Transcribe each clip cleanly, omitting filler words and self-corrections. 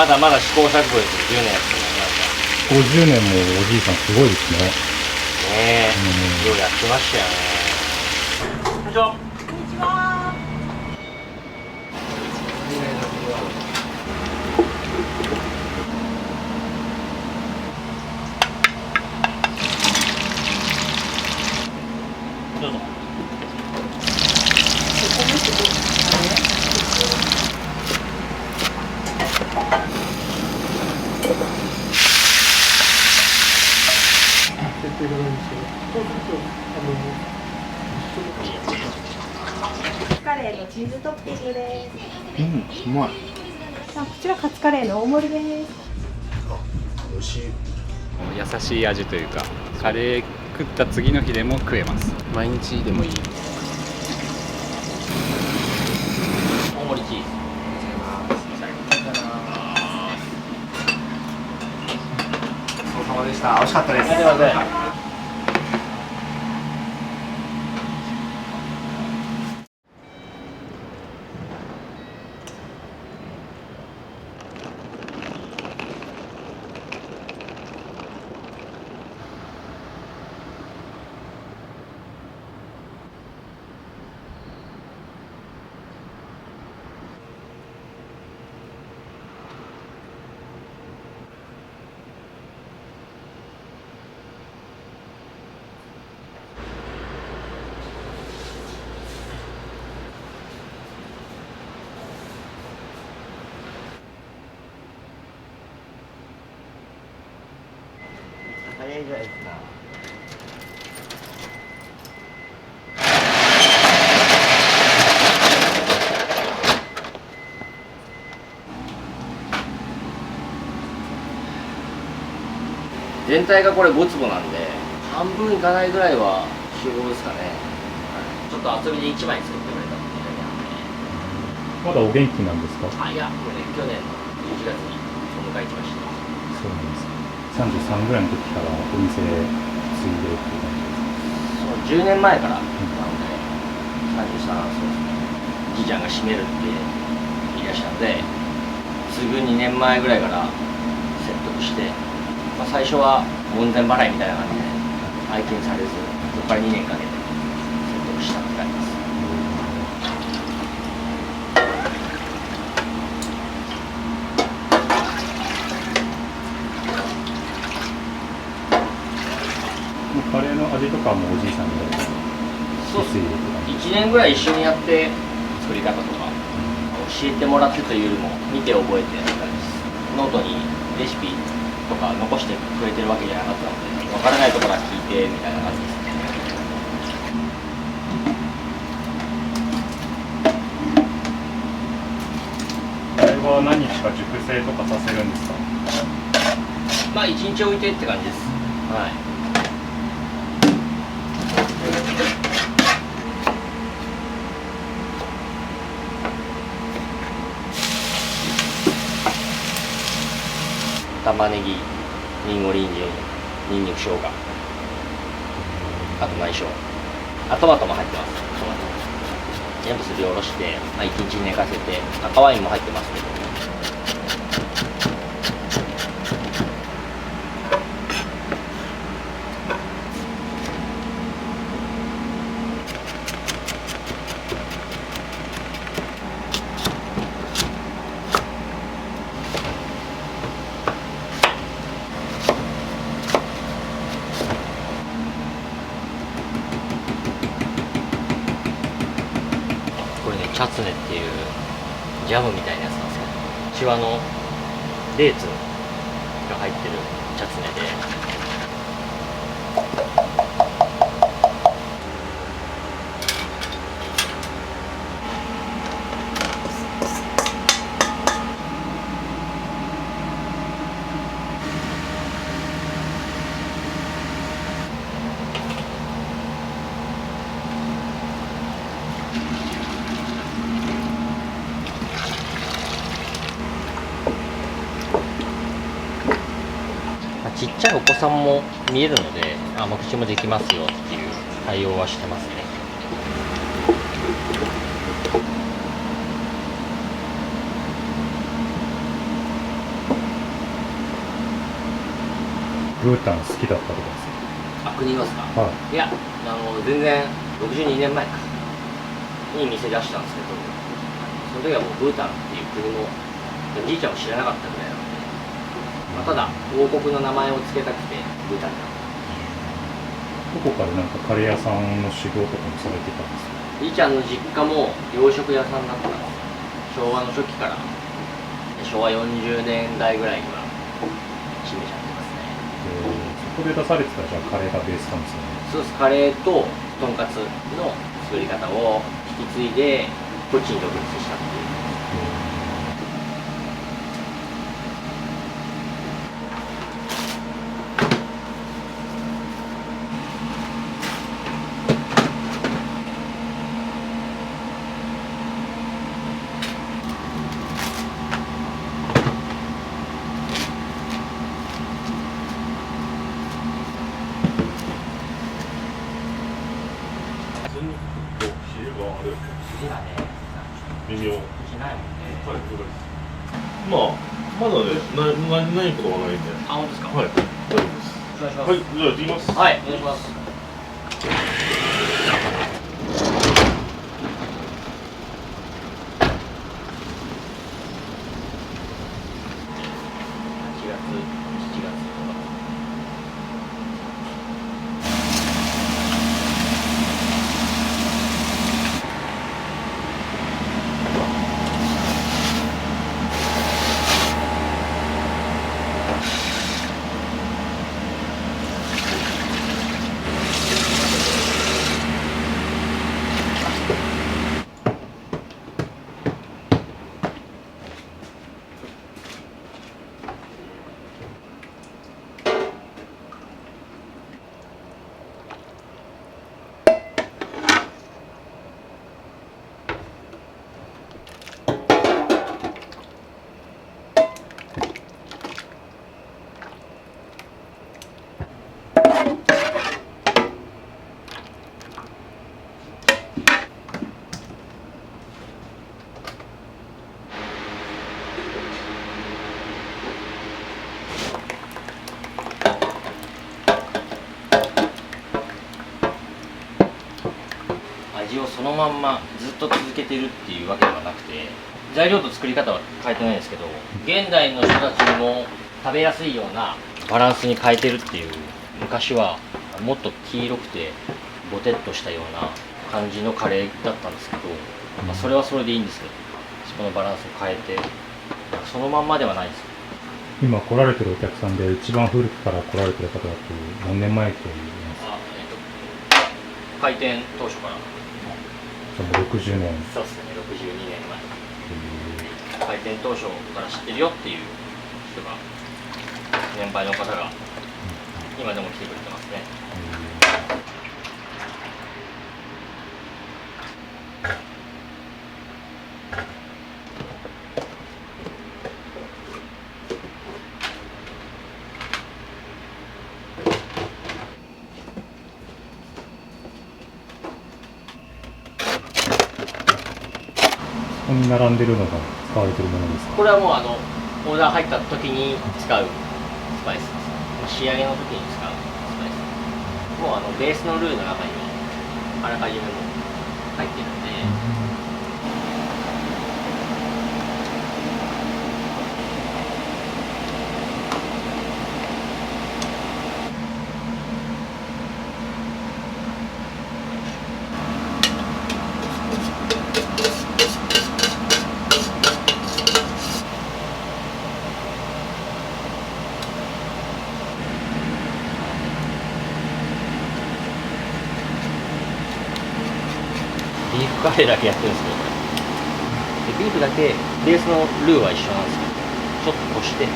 まだまだ試行錯誤です。10年やってます。50年もおじいさんすごいですね。ねえ、ようやってましたよね。こんにちは。こんにちは。どうぞ。カレーのチーズトッピングです。うまい。さあ、こちらカツカレーの大盛りです。美味しい。優しい味というか、カレー食った次の日でも食えます。毎日でもいい。大盛りチーズ。お疲れ様でした。美味しかったです。すいません。早いじゃないですか。全体がこれ5坪なんで、半分いかないぐらいは集合ですかね。ちょっと遊びで1枚作ってくれたっていうだけなんで。まだお元気なんですか？あ、いや、これね、去年の11月にお迎え行きました。そうなんですか。33ぐらいの時からお店継いでっていう感じですか？そう10年前からなので、33、そうですね。じいちゃんが閉めるって言い出したので、すぐ2年前ぐらいから説得して、まあ、最初は門前払いみたいな感じで相手にされず、そこから2年かけて説得したって感じです。もうカレーの味とかはもうおじいさんがそう引き継いでって感じ。 1年ぐらい一緒にやって作り方とか教えてもらってというよりも見て覚えてやった感じです。ノートにレシピとか残してくれてるわけじゃなかったので、分からないところは聞いてみたいな感じですね。これは何日か熟成とかさせるんですか？まあ1日置いてって感じです。はい。玉ねぎ、りんご、人参、にんにく、生姜、あと内緒、トマトも入ってます。トマト全部すりおろして、まあ、1日寝かせて、赤ワインも入ってますけど、これね、チャツネっていうジャムみたいなやつなんですけど、うちわのデーツが入ってるチャツネで、ちっちゃいお子さんも見えるので、口もできますよっていう対応はしてますね。ブータン好きだったとかですあ、国のですか？か？はいや、全然62年前かに店出したんですけど、その時はもうブータンっていう国もじいちゃんも知らなかったぐらいなので、まあ、ただ王国の名前を付けたくてブータンになった。どこかでなんかカレー屋さんの修行とかもされてたんですか？じいちゃんの実家も洋食屋さんだったんです。昭和の初期から昭和40年代ぐらいには閉めちゃってますね。そこで出されてたじゃあカレーがベースなんですよね。そうです。カレーととんかつの作り方を引き継いでこっちに独立したっていう。字がね、微妙。しないもんね。まあ、まだね、何ことはないんで。あ、本当ですか？はい、大丈夫です。お願いします。はい、じゃあ行ってきます。はい、お願いします。7月。味をそのまんまずっと続けてるっていうわけではなくて、材料と作り方は変えてないんですけど、現代の人たちにも食べやすいようなバランスに変えてるっていう。昔はもっと黄色くてボテッとしたような感じのカレーだったんですけど、まあ、それはそれでいいんですけど、そこのバランスを変えてそのまんまではないですよ。今来られてるお客さんで一番古くから来られてる方だと何年前と言いますか？開店当初から。その60年。そうですね、62年前。開店当初から知ってるよっていう人が、年配の方が今でも来てくれてますね。ここに並んでるのが使われてるものですか？これはもうオーダー入った時に使うスパイスです。仕上げの時に使うスパイス。もうベースのルーの中にはあらかじめもう入ってるんで。ビーフカレーだけやってるんですけど、これでビーフだけベースのルーは一緒なんですけど、ちょっとこして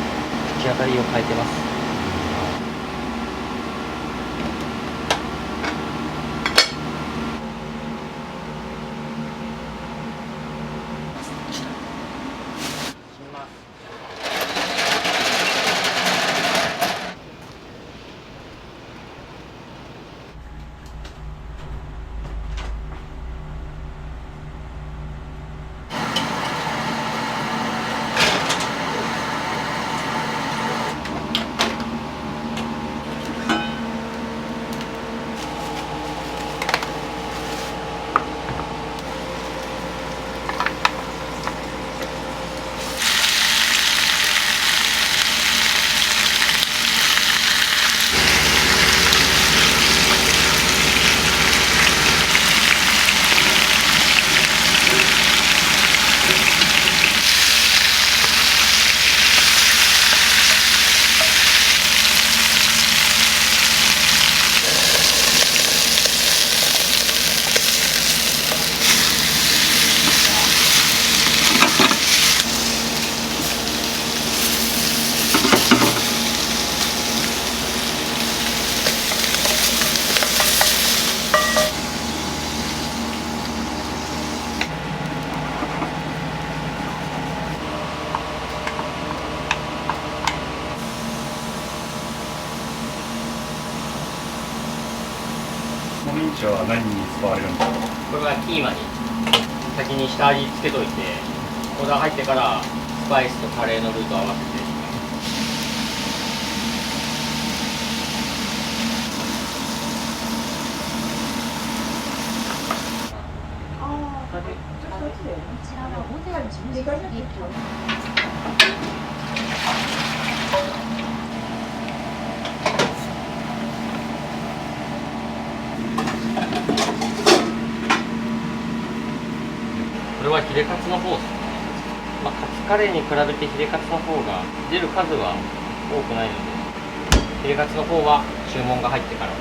口当たりを変えてます。ミンチは何に使われるんですか？これはキーマに先に下味つけといて、オーダー入ってからスパイスとカレーのルーと合わせて。これはヒレカツの方ですね。カツカレーに比べてヒレカツの方が出る数は多くないので、ヒレカツの方は注文が入ってから。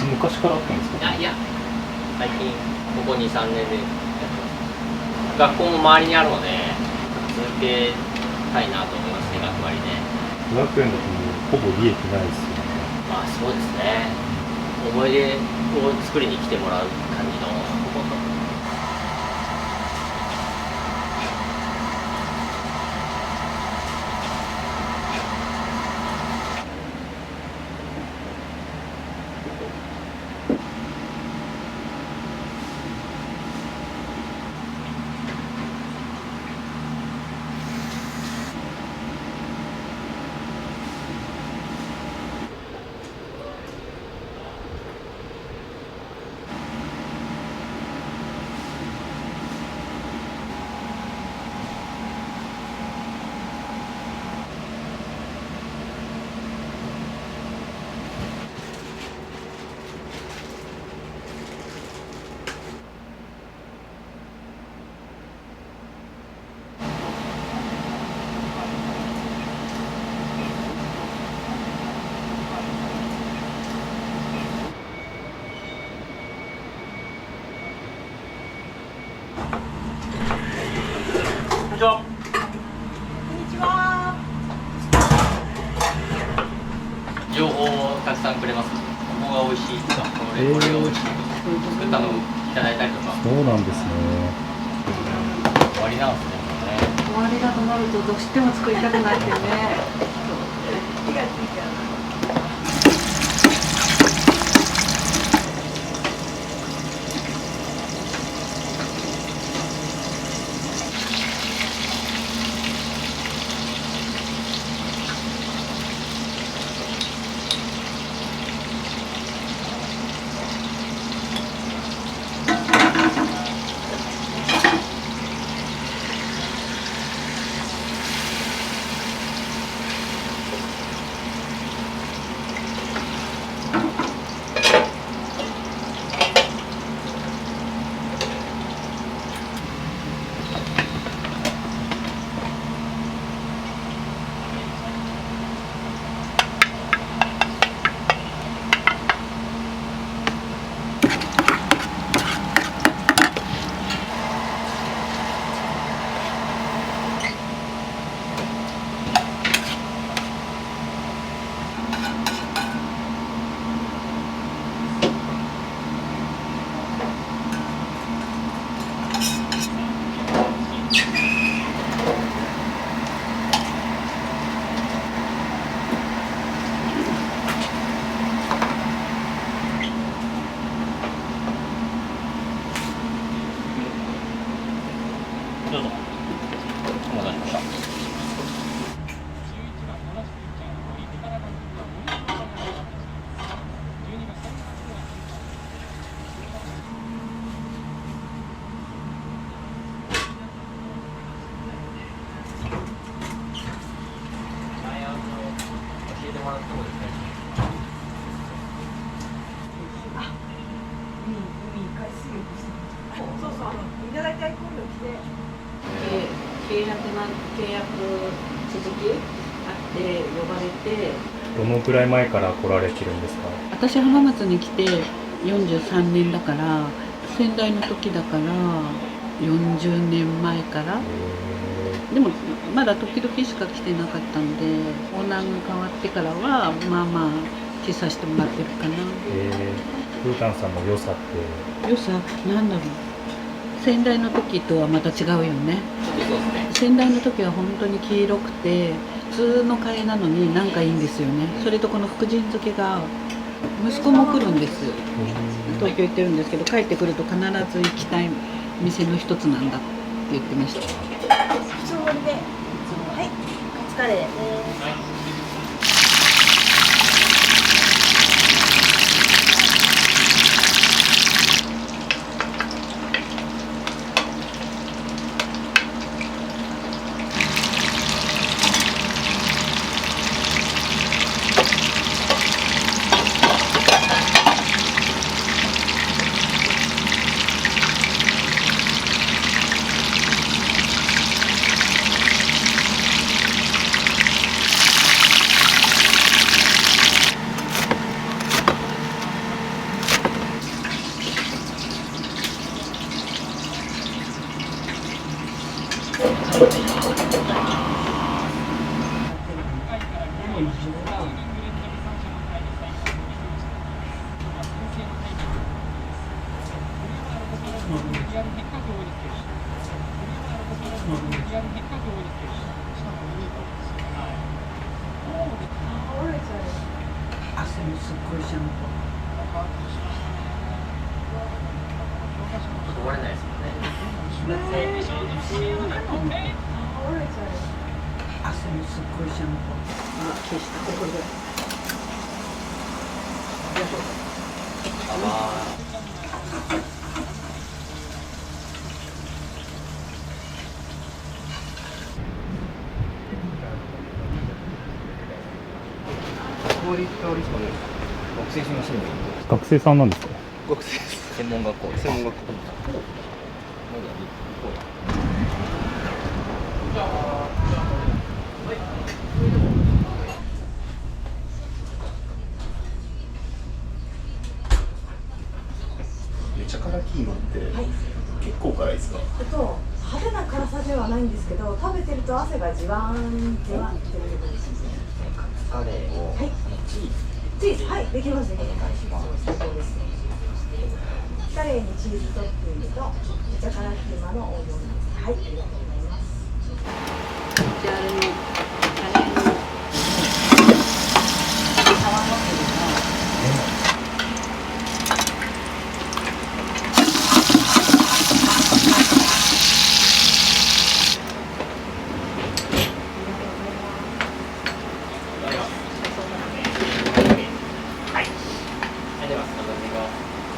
昔からあったんですか？いや、最近ここ2、3年でやってます。学校も周りにあるので続けたいなと思いますね、学割で。500円だとほぼ利益ないですよね。まあそうですね。思い出を作りに来てもらう感じの。こんにちは。こんにちは。情報をたくさんくれます。ここが美味しいとか、これが美味しいとか、作ったのをいただいたりとか。そうなんですね。終わりなんですね。終わりだとなるとどうしても作りたくないってね。火がついちゃう。もらってもですね。そうそう、いただいたい今度来て。契約続きあって呼ばれて、どのくらい前から来られてるんですか？私浜松に来て43年だから、先代の時だから40年前から。でもまだ時々しか来てなかったんで、オーナーが変わってからはまあまあ来させてもらってるかな。ブータンさんの良さって良さなんだろう、先代の時とはまた違うよね。そうですね。先代の時は本当に黄色くて普通のカエなのになんかいいんですよね。それとこの福神漬けが、息子も来るんです。東京行ってるんですけど、帰ってくると必ず行きたい店の一つなんだって言ってました。普通盛りで。はい、カツカレーです。汗もすっごいシャンプ終われないですもんね。汗もすっごいシャンプー。消したここぐらい。氷っておりそうです。学生しませんね。学生さんなんですか？学生です。専門学校です。専門学校。めちゃ辛キーマって結構辛いですか？派手な辛さではないんですけど、食べてると汗がじわんじわんって出てくるんですね。カツカレーを、はい、チーズ、はい、できますね。お願いします。最高ですね。カレーにチーズトッピングとめちゃ辛キーマのオーブンです。はい、ありがとうございます。じゃああれにカレーに泡持ってるの。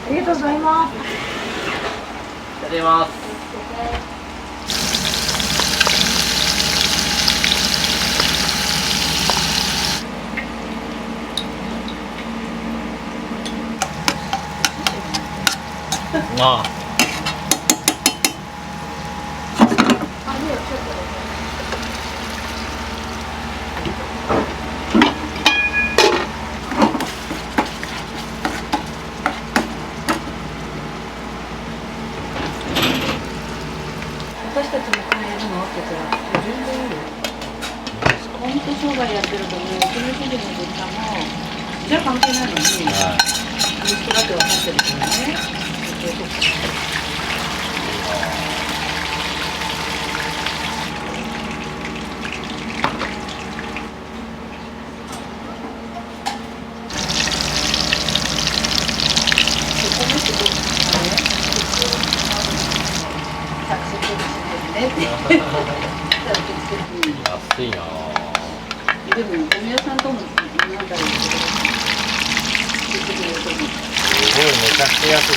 ありがとうございます。いただきます。ああ。私たちも買えるのって言ったら全然いいよ。本当商売やってるとね、うちの主人の実家もじゃあ関係ないのに、息子だって分かってるからね。安いなぁ。でも米屋さんともなんだろうけど、すごいめちゃくちゃ安い。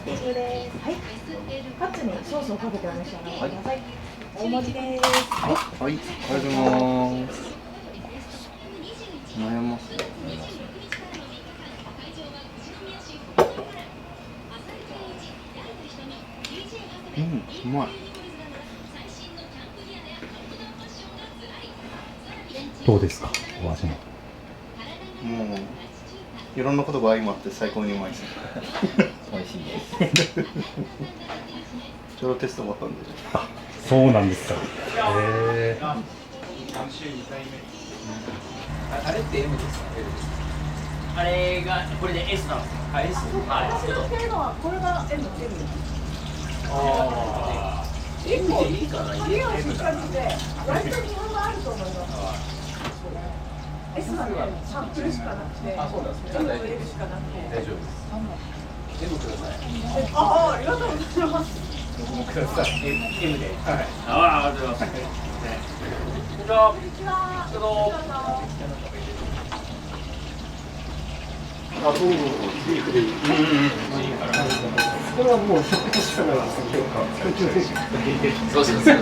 ッピングです。はい。カツにソースをかけてお召し上がりください。大盛りです。はい。はい、ありがとうございます。悩ますね。うまい。どうですか、お味も。もういろんなことが相まって最高にうまいです。美味しいですちょうどテスト終わったんで。あ、そうなんですか。あれって M ですか？あれがこれで S なんですよ。あ、S。私のっていうのはこれが M。ああ。結構いいかな。影をしっかりして割と日本があると思います。S はね、サンプルしかなくて、あ、そうなんですね。 M を入れるしかなくて。大丈夫です。M ください。あ、ありがとうございます。僕もください。M で。はい。ありがとうございます。こんにちは。どうぞ。あ、そうビーフでいい。それはもう食事したからそうそうそう。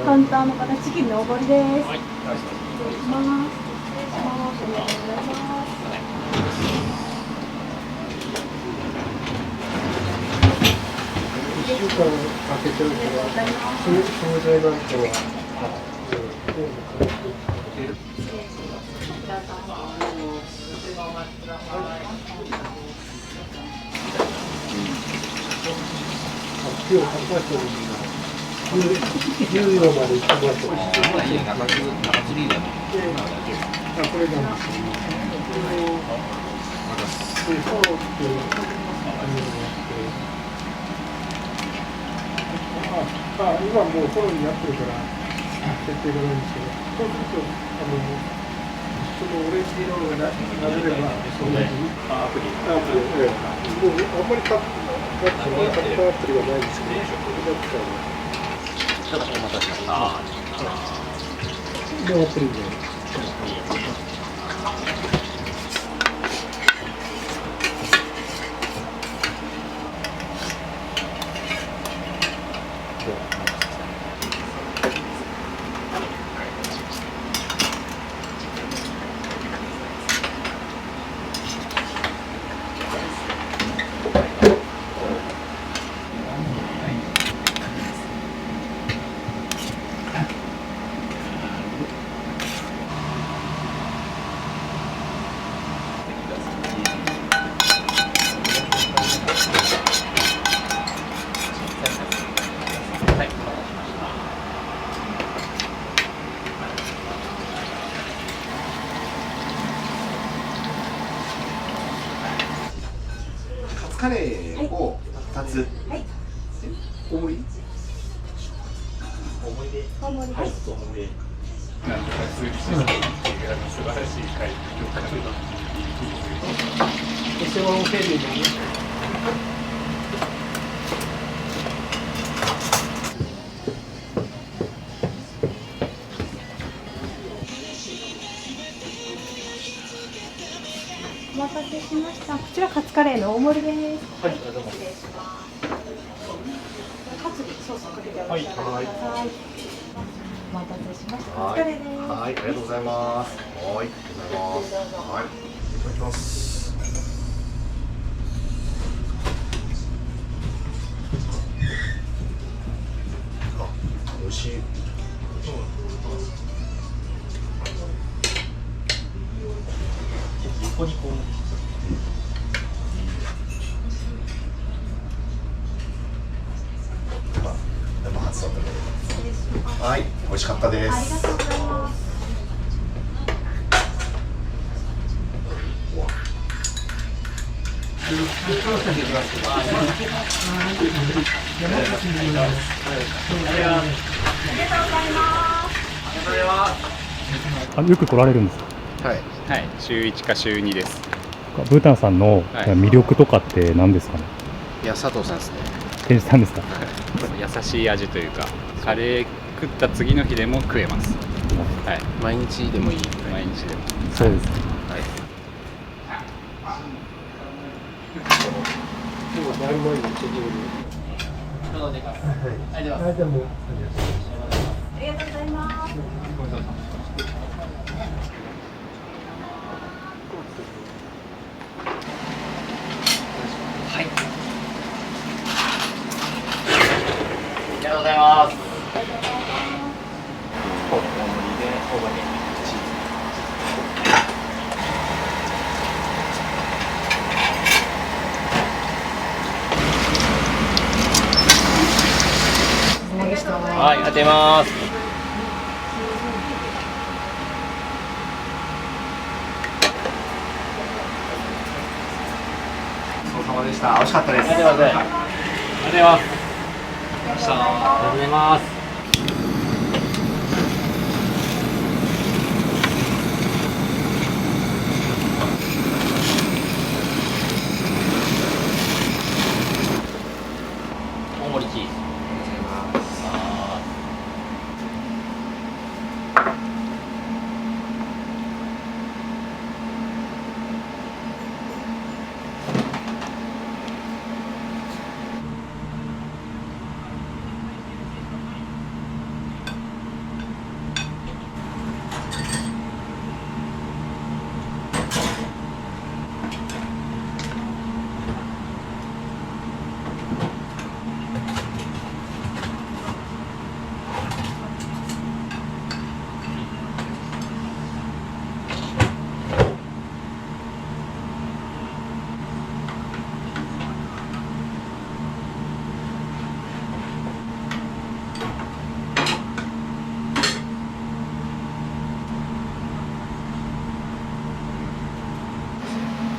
カウンターの方、チキンのおごりです。はい、失礼します。失礼します。ありがとうございます。1週間かけてるから、そのぐらいなんとは。今日高橋さん10秒まで行ってもらってます。中継りでも。これなんですけど、フォローっていうのがあって、今もうフォローになってるから設定がないんですけど、そうするとそのオレンジ色がなれれば同じアプリもうあんまり買ったアプリがないんですけど、それだったら。ちょっとお待たせしました。で、アプリで。カレーを2つ。はい。大盛り。大盛りです。なんとか数奇システムっていう素晴らしい回決勝はフェリーで。お待たせしました。こちらカツカレーの大盛りです。はい、失礼します。カツにソースをかけてお召し上がりください。お待たせしました。カツカレーです。はい、ありがとうございます。はい、ありがとうございます。はい、いただきます。あ、美味しい。横にこう。でも初だったけど。はい、美味しかったです。ありがとうございます。よく来られるんですか。はい。はい、週1か週2です。ブータンさんの魅力とかって何ですかね。いや、佐藤さんですね。店主さんですか。優しい味というか、カレー食った次の日でも食えます。はい、毎日でもいい。毎日でも。そうですね。でもだいぶ前にちょっとはい、でもありがとうございます。はい。ありがとうございます。大盛りで大葉でチーズ。はい、ありがとうございます。お疲れ様でした。美味しかったです。ありがとうございます。ありがとうございます。ありがとうございます。大盛りチーズ。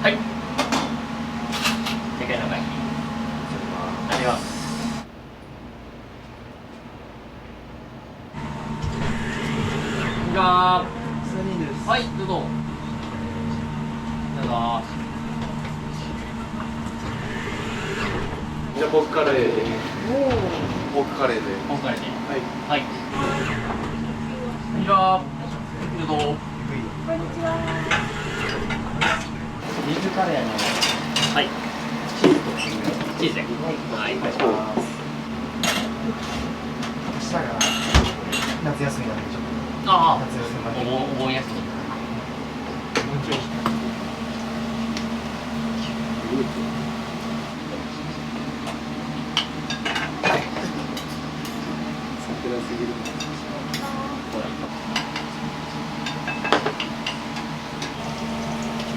はい。でかいのがいい。あります。はい、どうぞ。どうぞ。じゃあポークカレーで。ポークカレーで。ポークカレーで。はい。はい。じゃあ、どうぞ。こんにちは。ビーフカレーの。はい。チーズとチーズで。はい。お願いします。明日が夏休みなんでちょっと。ああ。夏休みまで。お盆休み。桜すぎる。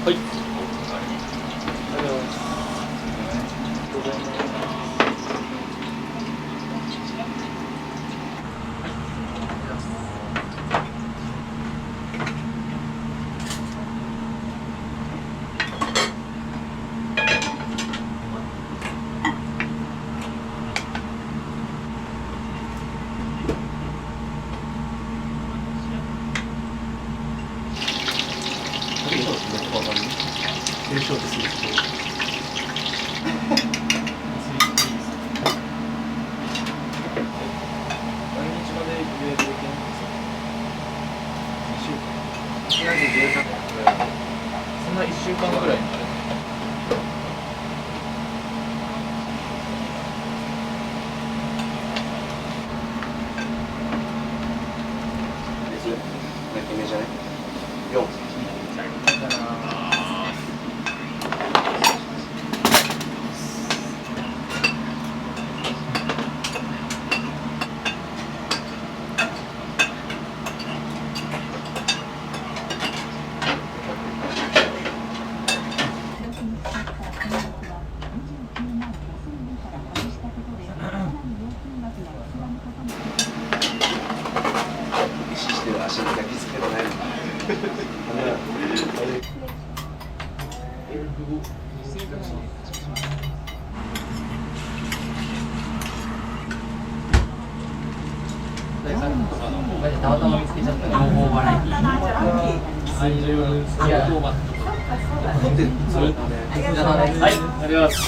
はい。優勝でする人。そんな1週間ぐらいになる。決めじゃね。4。意識してる足に抱きつけてない。たまたま見つけちゃった情報バラエティー。いや、どうも。はい、ありがとうございます。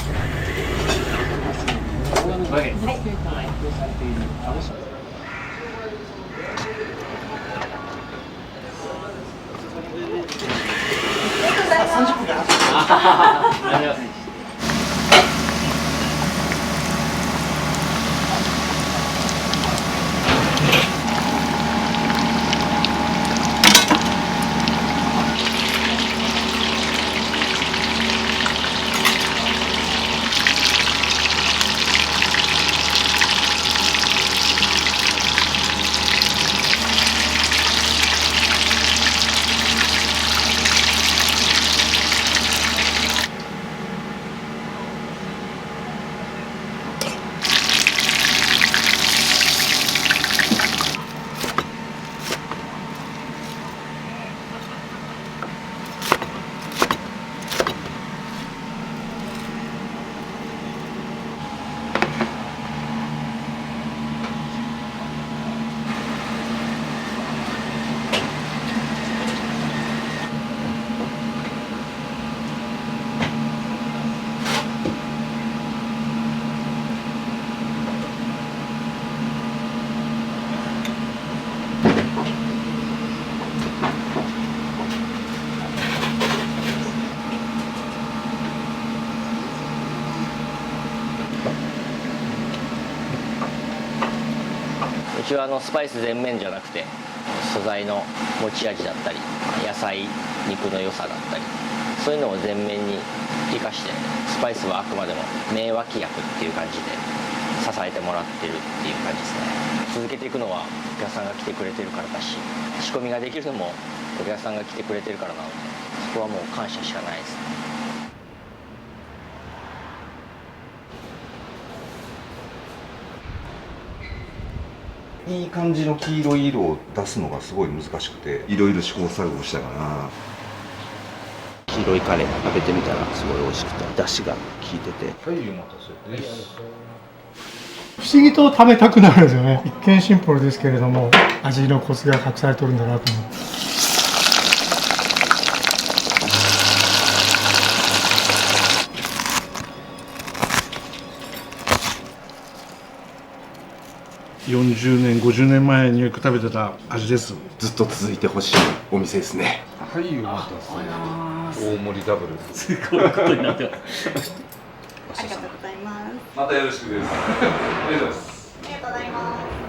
30分かな。ありがとうございます。うちはスパイス全面じゃなくて素材の持ち味だったり野菜肉の良さだったりそういうのを全面に生かしてスパイスはあくまでも名脇役っていう感じで支えてもらってるっていう感じですね。続けていくのはお客さんが来てくれてるからだし仕込みができるのもお客さんが来てくれてるからなのでそこはもう感謝しかないですね。いい感じの黄色い色を出すのがすごい難しくていろいろ試行錯誤したかな。黄色いカレー食べてみたらすごい美味しくて出汁が効いてて。はい、お待たせです。不思議と食べたくなるんですよね。一見シンプルですけれども味のコツが隠されてるんだなと思って。40年50年前によく食べてた味です。ずっと続いてほしいお店ですね。はい、お待たせ。大盛りダブル。すごいことになってます。ありがとうございます。またよろしくです。ありがとうございます。ありがとうございます。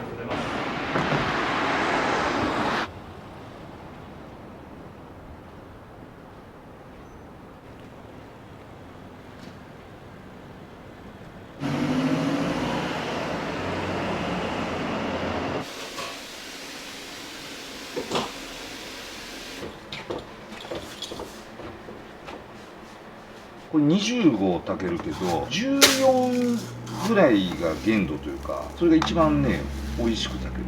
これ20合炊けるけど14ぐらいが限度というかそれが一番ね美味しく炊ける。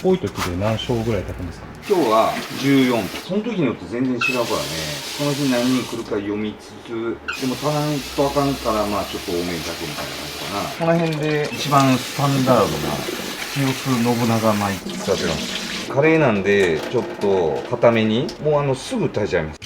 多い時で何升ぐらい炊くんですか？今日は14。その時によって全然違うからね。その日何人来るか読みつつでも足らんとあかんからまあちょっと多めに炊くみたいな感じかな。この辺で一番スタンダードな清須信長米使ってます。カレーなんでちょっと固めにもうすぐ炊いちゃいます。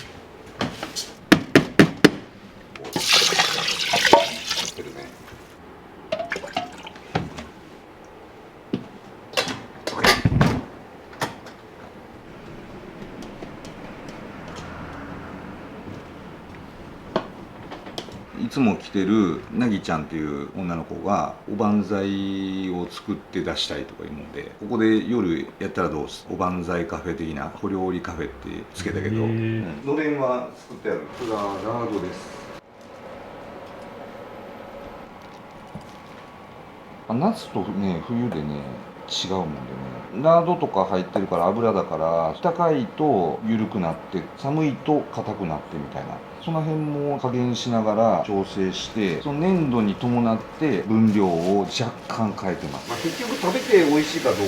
いつも来てるなぎちゃんっていう女の子がおばんざいを作って出したいとか言うのでここで夜やったらどうすおばんざいカフェ的な小料理カフェってつけたけど、のれんは作ってある。これがラードです。夏とね冬でね違うもんでねラードとか入ってるから油だから高いと緩くなって寒いと硬くなってみたいなその辺も加減しながら調整してその粘度に伴って分量を若干変えてます。結局食べて美味しいかどうかで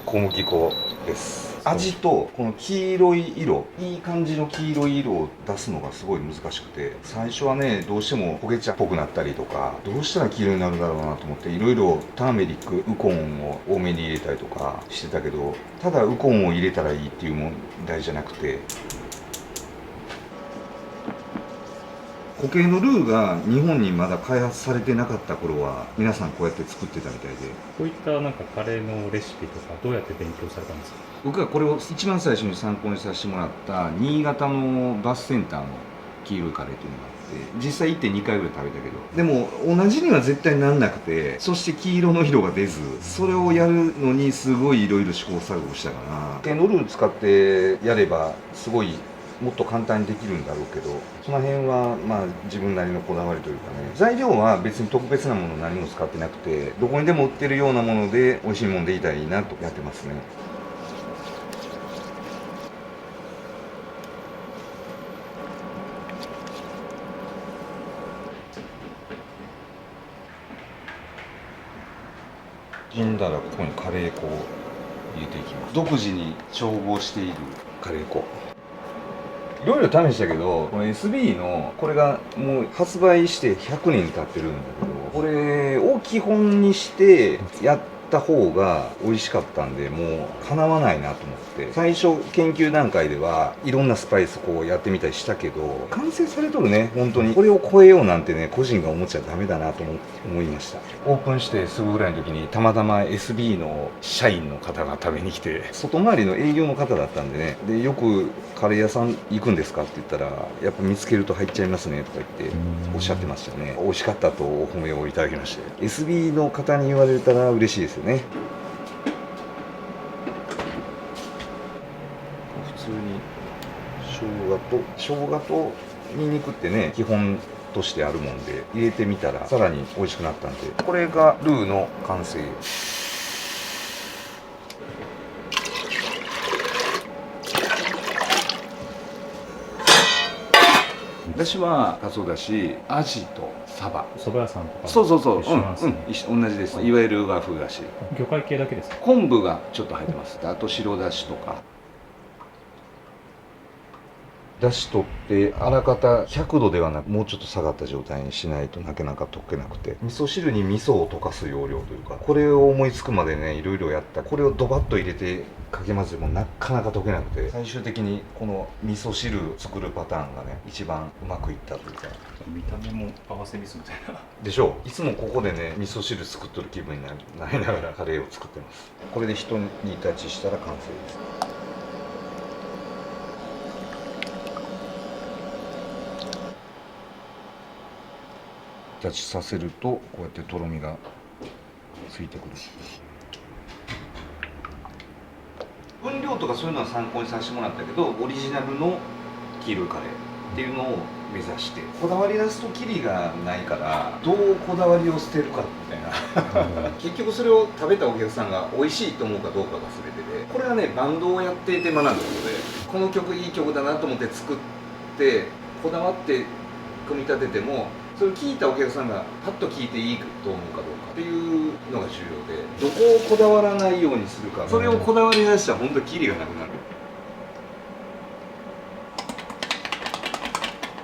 小麦粉です。味とこの黄色い色いい感じの黄色い色を出すのがすごい難しくて最初はねどうしても焦げ茶っぽくなったりとかどうしたら黄色になるんだろうなと思っていろいろターメリックウコンを多めに入れたりとかしてたけどただウコンを入れたらいいっていう問題じゃなくて固形のルーが日本にまだ開発されてなかった頃は皆さんこうやって作ってたみたいで、こういったなんかカレーのレシピとかどうやって勉強されたんですか？僕がこれを一番最初に参考にさせてもらった新潟のバスセンターの黄色いカレーというのがあって、実際行って2回ぐらい食べたけど、でも同じには絶対なんなくて、そして黄色の色が出ず、それをやるのにすごいいろいろ試行錯誤したかな。固形のルー使ってやればすごいもっと簡単にできるんだろうけど、その辺はまあ自分なりのこだわりというかね、材料は別に特別なもの何も使ってなくて、どこにでも売ってるようなもので美味しいものでいたらいいなとやってますね。死んだらここにカレー粉を入れていきます。独自に調合しているカレー粉、いろいろ試したけど、この SB のこれがもう発売して100年経ってるんだけど、これを基本にしてやった方が美味しかったんで、もうかなわないなと思って、最初研究段階ではいろんなスパイスこうやってみたりしたけど、完成されとるね。本当にこれを超えようなんてね、個人が思っちゃダメだなと思いました。オープンしてすぐぐらいの時にたまたま SB の社員の方が食べに来て、外回りの営業の方だったんでね、でよくカレー屋さん行くんですかって言ったら、やっぱ見つけると入っちゃいますねとか言っておっしゃってましたね。美味しかったとお褒めをいただきまして、 SB の方に言われたら嬉しいですよね。普通に生姜とニンニクってね基本としてあるもんで、入れてみたらさらに美味しくなったんで、これがルーの完成。私はカツオだし、アジとサバ。蕎麦屋さんとかそう、一緒なんですね。同じです。いわゆる和風だし。魚介系だけですか？昆布がちょっと入ってます。あと白だしとか。だし取ってあらかた100度ではなくもうちょっと下がった状態にしないとなかなか溶けなくて、味噌汁に味噌を溶かす要領というか、これを思いつくまでねいろいろやった。これをドバッと入れてかけ混ぜてもなかなか溶けなくて、最終的にこの味噌汁作るパターンがね一番うまくいったというか。見た目も合わせ味噌みたいなでしょう。いつもここでね味噌汁作っとる気分になりながらカレーを作ってます。これで一煮立ちしたら完成です。立ちさせるとこうやってとろみがついてくる。分量とかそういうのは参考にさせてもらったけど、オリジナルの黄色いカレーっていうのを目指して、こだわり出すとキリがないから、どうこだわりを捨てるかみたいな結局それを食べたお客さんが美味しいと思うかどうかが全てで、これはねバンドをやっていて学んだことで、この曲いい曲だなと思って作ってこだわって組み立てても、それを聞いたお客さんがパッと聞いていいと思うかどうかっていうのが重要で、どこをこだわらないようにするか、それをこだわり出したら本当にキリがなくなる。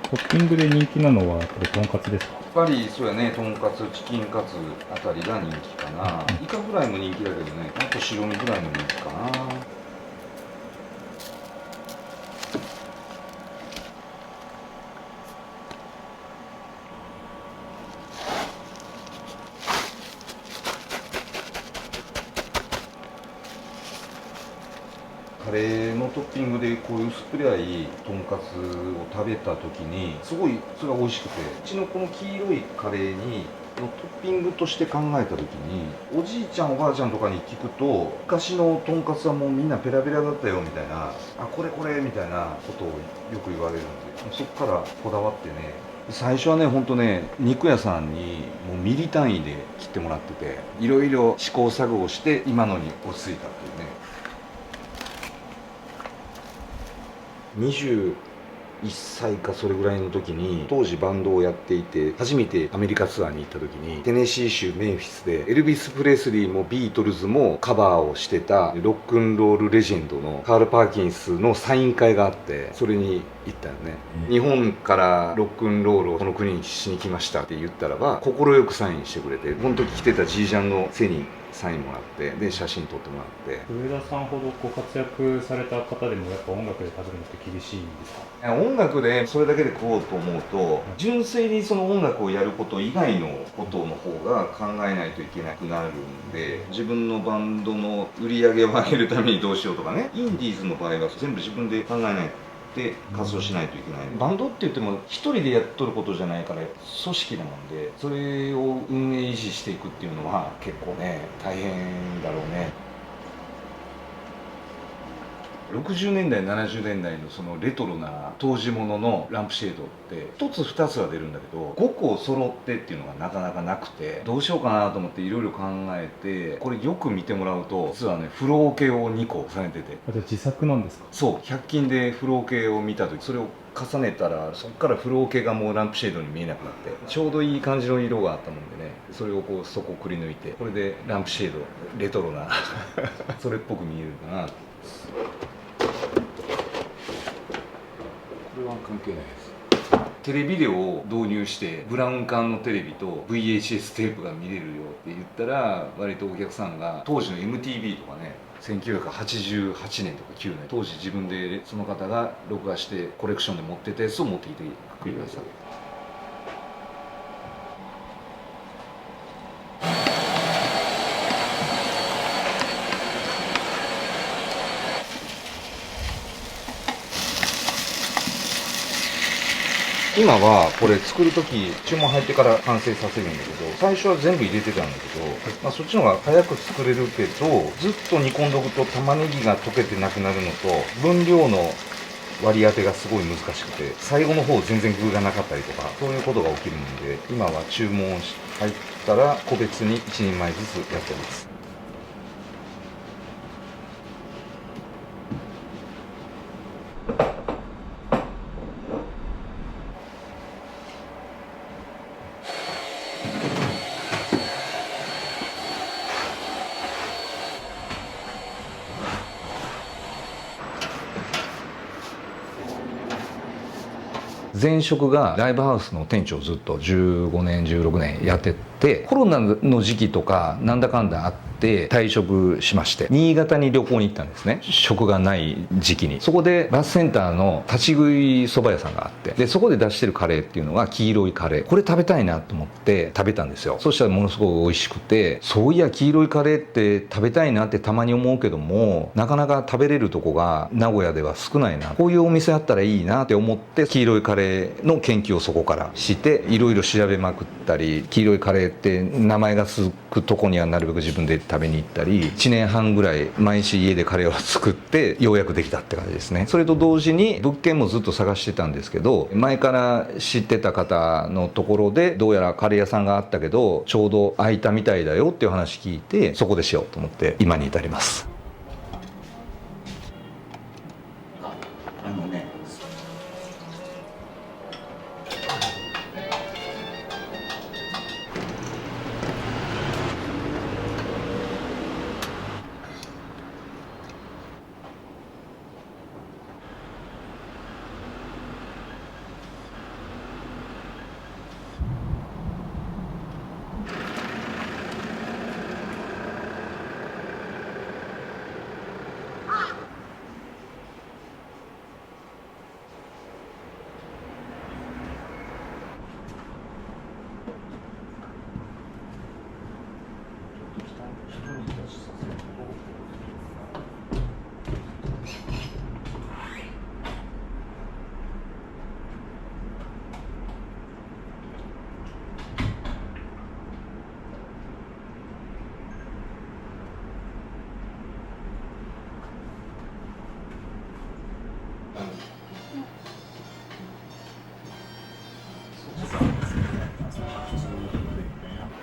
トッピングで人気なのはこれとんかつですか？やっぱりそうやね、とんかつ、チキンカツあたりが人気かな。イカぐらいも人気だけどね、あと白身ぐらいも人気かな。カレーのトッピングでこういう薄っぺらいとんかつを食べた時にすごいそれが美味しくて、うちのこの黄色いカレーにのトッピングとして考えた時に、おじいちゃんおばあちゃんとかに聞くと、昔のとんかつはもうみんなペラペラだったよみたいな、あこれこれみたいなことをよく言われるんで、そこからこだわってね、最初はねほんとね肉屋さんにもうミリ単位で切ってもらってて、いろいろ試行錯誤して今のに落ち着いたっていうね。21歳かそれぐらいの時に、当時バンドをやっていて初めてアメリカツアーに行った時に、テネシー州メンフィスでエルビス・プレスリーもビートルズもカバーをしてたロックンロールレジェンドのカール・パーキンスのサイン会があって、それに行ったよね。日本からロックンロールをこの国にしに来ましたって言ったらば快くサインしてくれて、この時着てたジージャンの背にサインもらってで写真撮ってもらって。上田さんほどこう活躍された方でもやっぱ音楽で食べるのって厳しいんですか？音楽でそれだけで食おうと思うと純粋にその音楽をやること以外のことの方が考えないといけなくなるんで、自分のバンドの売り上げを上げるためにどうしようとかね、インディーズの場合は全部自分で考えないで活動しないといけない。バンドって言っても一人でやっとることじゃないから組織なもんで、それを運営維持していくっていうのは結構ね大変だろうね。60年代70年代のそのレトロな当時もののランプシェードって1つ2つは出るんだけど5個揃ってっていうのがなかなかなくて、どうしようかなと思っていろいろ考えて、これよく見てもらうと実はね風呂桶を2個重ねてて、あれ自作なんですか？そう100均で風呂桶を見た時それを重ねたらそこから風呂桶がもうランプシェードに見えなくなってちょうどいい感じの色があったもんでね、それをこうそこをくり抜いてこれでランプシェードレトロなそれっぽく見えるかな。これは関係ないです。テレビデオを導入してブラウン管のテレビと VHS テープが見れるよって言ったら割とお客さんが当時の MTV とかね、1988年とか9年当時自分でその方が録画してコレクションで持ってたやつを持ってきてくれました。今はこれ作る時注文入ってから完成させるんだけど、最初は全部入れてたんだけど、まあ、そっちの方が早く作れるけどずっと煮込んどくと玉ねぎが溶けてなくなるのと分量の割り当てがすごい難しくて最後の方全然具がなかったりとかそういうことが起きるので、今は注文入ったら個別に1人前ずつやってます。前職がライブハウスの店長をずっと15年16年やってて、コロナの時期とかなんだかんだあって退職しまして新潟に旅行に行ったんですね。食がない時期にそこでバスセンターの立ち食いそば屋さんがあって、でそこで出してるカレーっていうのが黄色いカレー、これ食べたいなと思って食べたんですよ。そしたらものすごく美味しくて、そういや黄色いカレーって食べたいなってたまに思うけどもなかなか食べれるとこが名古屋では少ないな、こういうお店あったらいいなって思って黄色いカレーの研究をそこからしていろいろ調べまくったり、黄色いカレーって名前がつくとこにはなるべく自分で食べに行ったり、1年半ぐらい毎日家でカレーを作ってようやくできたって感じですね。それと同時に物件もずっと探してたんですけど、前から知ってた方のところでどうやらカレー屋さんがあったけどちょうど空いたみたいだよっていう話聞いて、そこでしようと思って今に至ります。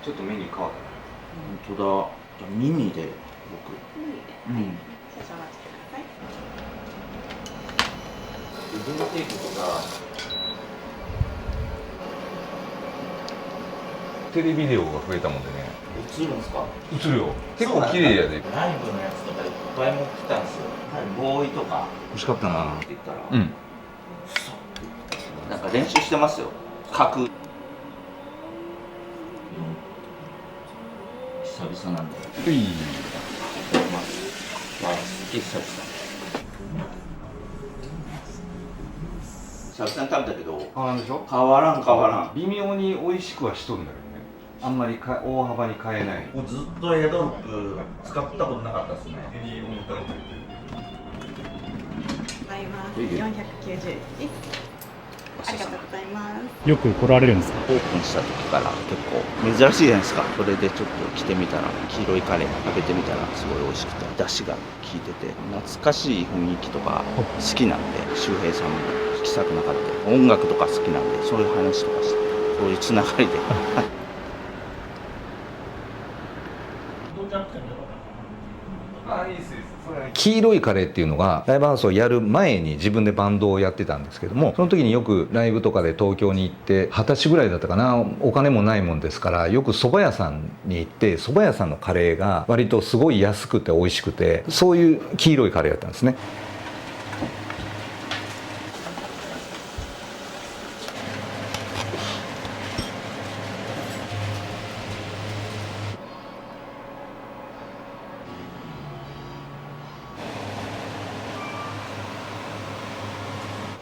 ちょっとメニュー変わった。本当だ。ミニで僕。少々お待ちください。ウドテープとかテレビデオが増えたもんでね。映るんですか？映るよ。結構綺麗やで。ライブのやつとかいっぱい持ってたんですよ。ボーイとか。欲しかったな。って言ったら。うん。なんか練習してますよ。書く。久久々なんで。うい。いただきます。わあ、すっげえ久々。久々に食べたけど変わらんでしょ。変わらん。微妙に美味しくはしとるんだけどね。あんまり大幅に変えない。もうずっとエアドロップ使ったことなかったですね。490円です。ありがとうございます。よく来られるんですか？オープンした時から結構珍しいじゃないですか。それでちょっと来てみたら、黄色いカレー食べてみたらすごい美味しくて、出汁が効いてて懐かしい雰囲気とか好きなんで、周平さんも気さくなかった音楽とか好きなんで、そういう話とかして、そういうつながりで黄色いカレーっていうのがライブハウスをやる前に自分でバンドをやってたんですけども、その時によくライブとかで東京に行って、20歳ぐらいだったかな、お金もないもんですからよく蕎麦屋さんに行って、蕎麦屋さんのカレーが割とすごい安くて美味しくて、そういう黄色いカレーだったんですね。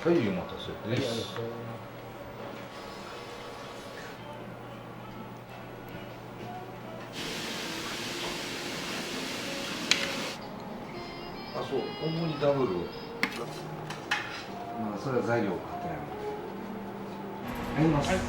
はい、お待たせです。あ、そう、大盛りダブル。まあ、それは材料を買ってないので。あります。ありが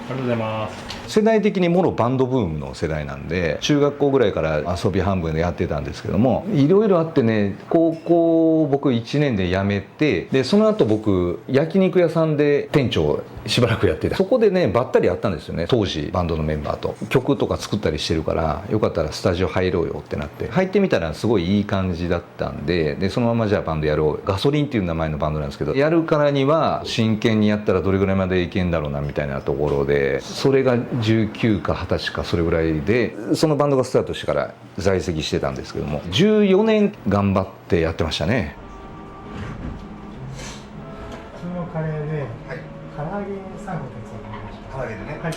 とうございます。世代的にもろバンドブームの世代なんで、中学校ぐらいから遊び半分でやってたんですけども、いろいろあってね、高校僕1年で辞めて、でその後僕焼肉屋さんで店長しばらくやってて、そこでねばったり会ったんですよね。当時バンドのメンバーと曲とか作ったりしてるから、よかったらスタジオ入ろうよってなって、入ってみたらすごいいい感じだったんで、そのままじゃあバンドやろう、ガソリンっていう名前のバンドなんですけど、やるからには真剣にやったらどれぐらいまでいけんだろうなみたいなところで、それが19か20歳かそれぐらいで、そのバンドがスタートしてから在籍してたんですけども、14年頑張ってやってましたね。普通のカレーで、唐揚げ3個です。唐揚げでね。はい。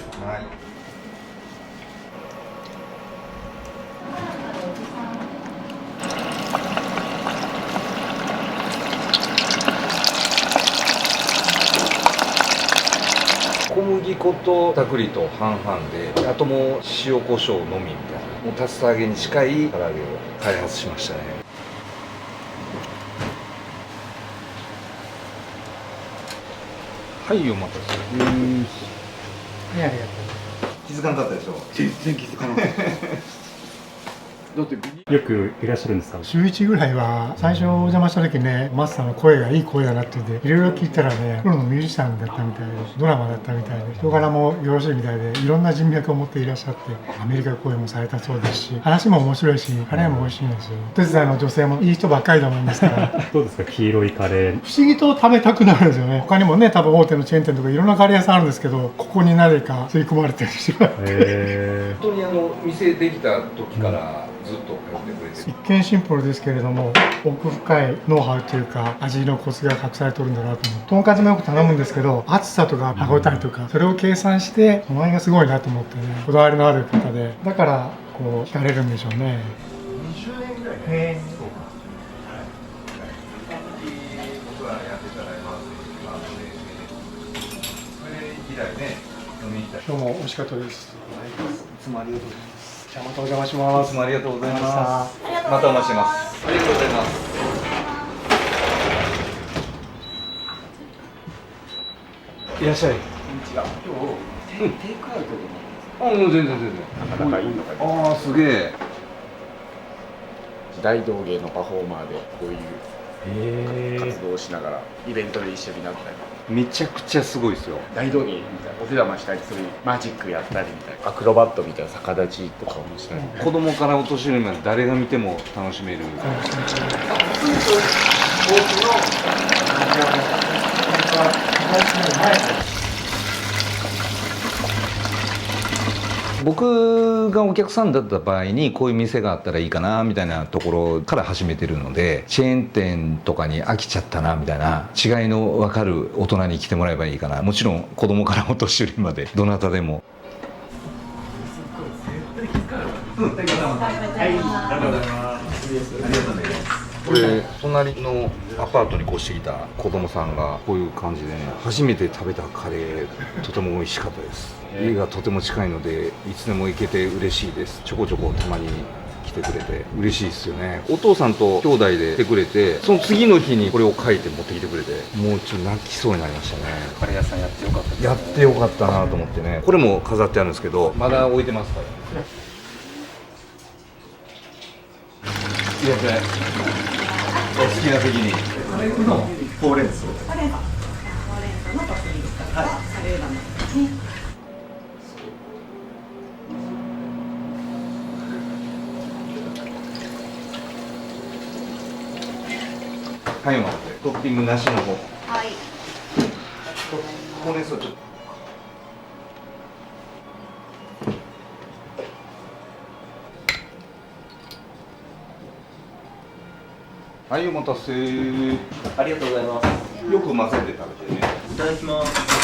小麦粉と片栗と半々で、あともう塩コショウのみみたいな、もう竜田揚げに近い唐揚げを開発しましたね。はい、お待たせ。ありがとう。気づかなかったでしょ。全然気づかなかった。よくいらっしゃるんですか？週1ぐらいは、最初お邪魔した時ね、マスターの声がいい声だなって言って、いろいろ聞いたらね、プロのミュージシャンだったみたいで、ドラマだったみたいで、人柄もよろしいみたいで、いろんな人脈を持っていらっしゃって、アメリカ公演もされたそうですし、話も面白いし、カレーも美味しいんですよ。手伝いの女性もいい人ばっかりだもんですから。どうですか、黄色いカレー？不思議と食べたくなるんですよね。他にもね、多分大手のチェーン店とかいろんなカレー屋さんあるんですけど、ここに何か吸い込まれてしまって。本当に店できた時からずっと通ってくれてる。一見シンプルですけれども、奥深いノウハウというか味のコツが隠されてるんだなと思う。とんかつもよく頼むんですけど、厚さとか歯応えとかそれを計算してその辺がすごいなと思ってね、こだわりのある方で、だからこう惹かれるんでしょうね。20年ぐらいね。そうか。僕はやってたライブハウスで、それ以来ね、飲みに行った。今日も美味しかったです。いつもありがとうございます。じゃあまたお邪魔します。いつもありがとうございます。またお待ちしてます。ありがとうございます。いらっしゃい。こんにちは。今日テイクアウトでも。もう全然。なかなかいいのがああ、すげえ。大道芸のパフォーマーでこういう活動をしながらイベントで一緒になったり、めちゃくちゃすごいですよ。大道芸みたいなお手玉したり、そういうマジックやったりみたいな、アクロバットみたいな逆立ちとかもしたり、子供からお年寄りまで誰が見ても楽しめる。僕がお客さんだった場合にこういう店があったらいいかなみたいなところから始めてるので、チェーン店とかに飽きちゃったなみたいな、違いの分かる大人に来てもらえばいいかな。もちろん子供からお年寄りまでどなたでも。ざいます。ありがとうございます。ありがとうね。これ隣のアパートに越してきた子供さんがこういう感じでね、初めて食べたカレーとても美味しかったです。家がとても近いのでいつでも行けて嬉しいです。ちょこちょこたまに来てくれて嬉しいですよね。お父さんと兄弟で来てくれて、その次の日にこれを書いて持ってきてくれて、もうちょっと泣きそうになりましたね。カレー屋さんやってよかったです。やってよかったなと思ってね。これも飾ってあるんですけど、まだ置いてますから。いらっしゃい。お好きな席に。カレーのほうれん草。ほうれん草のトッピングからカレーラーメンですね。はい、お待たせ。トッピングなしの方。はい。ほうれん草ちょっと。はい、お待たせ。ありがとうございます。よく混ぜて食べてね。いただきます。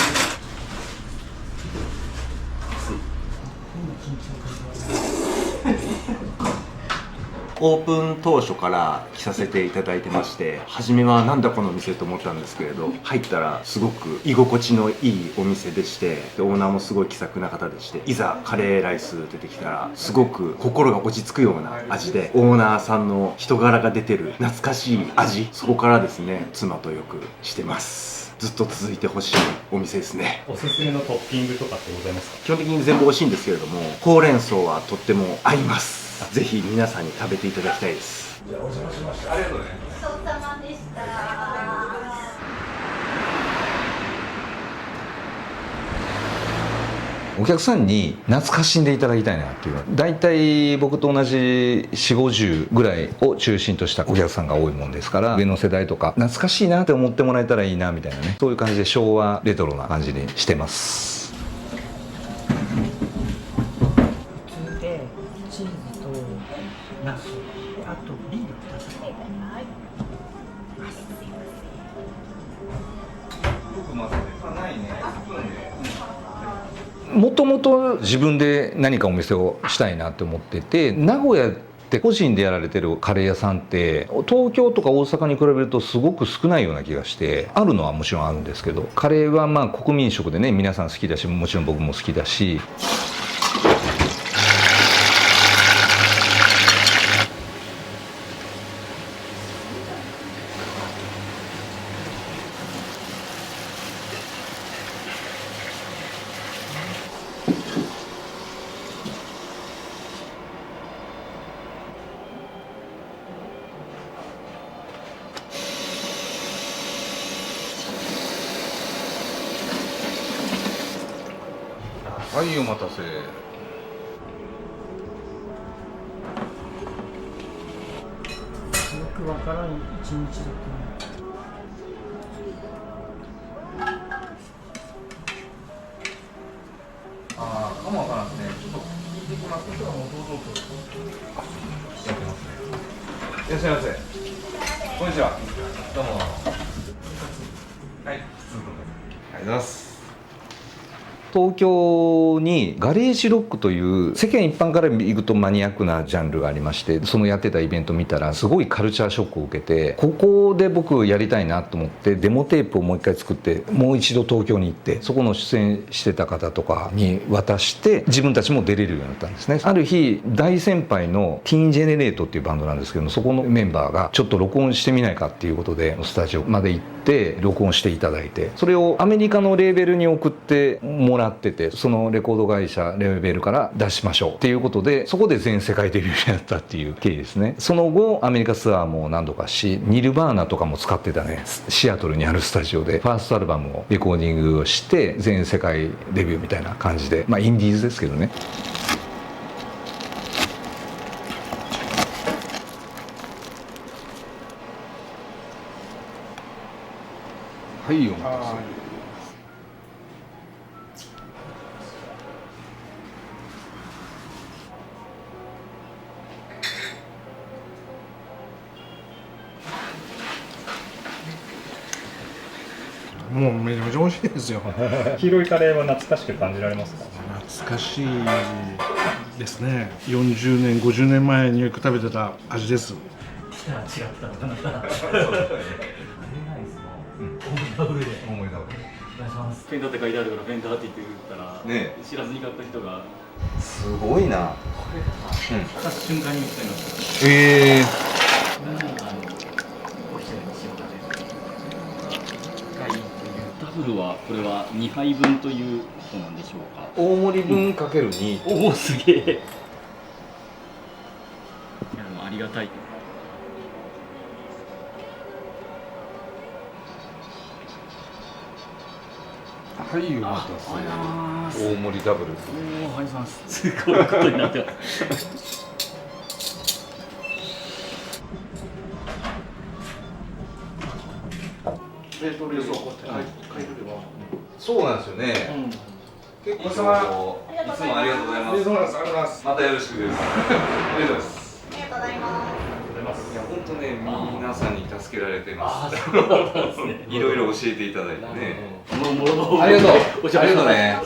オープン当初から来させていただいてまして、初めはなんだこの店と思ったんですけれど、入ったらすごく居心地のいいお店でして、でオーナーもすごい気さくな方でして、いざカレーライス出てきたらすごく心が落ち着くような味で、オーナーさんの人柄が出てる懐かしい味、そこからですね妻とよくしてます。ずっと続いてほしいお店ですね。おすすめのトッピングとかってございますか？基本的に全部美味しいんですけれども、ほうれん草はとっても合います。ぜひ皆さんに食べていただきたいです。じゃあお邪魔しました。ありがとうね。ごちそうさまでした。お客さんに懐かしんでいただきたいなっていうのは、大体僕と同じ4、50ぐらいを中心としたお客さんが多いもんですから、上の世代とか懐かしいなって思ってもらえたらいいなみたいなね、そういう感じで昭和レトロな感じにしてます。普通でチーズとナス、あとビール2つ。もともと自分で何かお店をしたいなって思ってて、名古屋って個人でやられてるカレー屋さんって東京とか大阪に比べるとすごく少ないような気がして、あるのはもちろんあるんですけど、カレーはまあ国民食でね、皆さん好きだし、もちろん僕も好きだし。はい、お待たせ。よくわからん一日だったな。ああ、かもわからんですね。ちょっと聞いてきますけど、もうどうぞどうぞ。やってますね。いらっしゃいませ。こんにちは。どうも。はい。ありがとうございます。東京にガレージロックという世間一般から行くとマニアックなジャンルがありまして、そのやってたイベント見たらすごいカルチャーショックを受けて、ここで僕やりたいなと思ってデモテープをもう一回作って、もう一度東京に行って、そこの出演してた方とかに渡して自分たちも出れるようになったんですね。ある日大先輩のティーンジェネレートっていうバンドなんですけども、そこのメンバーがちょっと録音してみないかっていうことでスタジオまで行って録音していただいて、それをアメリカのレーベルに送ってもらってて、そのレコード会社レーベルから出しましょうっていうことで、そこで全世界デビューになったっていう経緯ですね。その後アメリカツアーも何度かし、ニルバーナとかも使ってたね、シアトルにあるスタジオでファーストアルバムをレコーディングをして全世界デビューみたいな感じで、まあインディーズですけどね。はい、お待たせ。もうめちゃめちゃ美味しいですよ。黄色いカレーは懐かしく感じられますか？懐かしいですね。40年50年前によく食べてた味です。来たら違ったのかな。あれないですか。大盛りダブルで。大盛りダブル。お願いします。フェンダって書いてあるからフェンダーって言って言ったら、ね、知らずに買った人がすごいな。これ買った瞬間に売ってました。ダブルはこれは2杯分ということなんでしょうか。大盛り分かける2。おお、すげえ。いや、ありがたい。はい、よかったです。大盛りダブル。おお、はい、さんすごいことになってます。そうなんですよね。結構いつもありがとうございます。またよろしくです。ありがとうございます。ありがとうございます。いや本当ね、皆さんに助けられてます。いろいろ教えていただいてね。ありがとう。ありがとうね。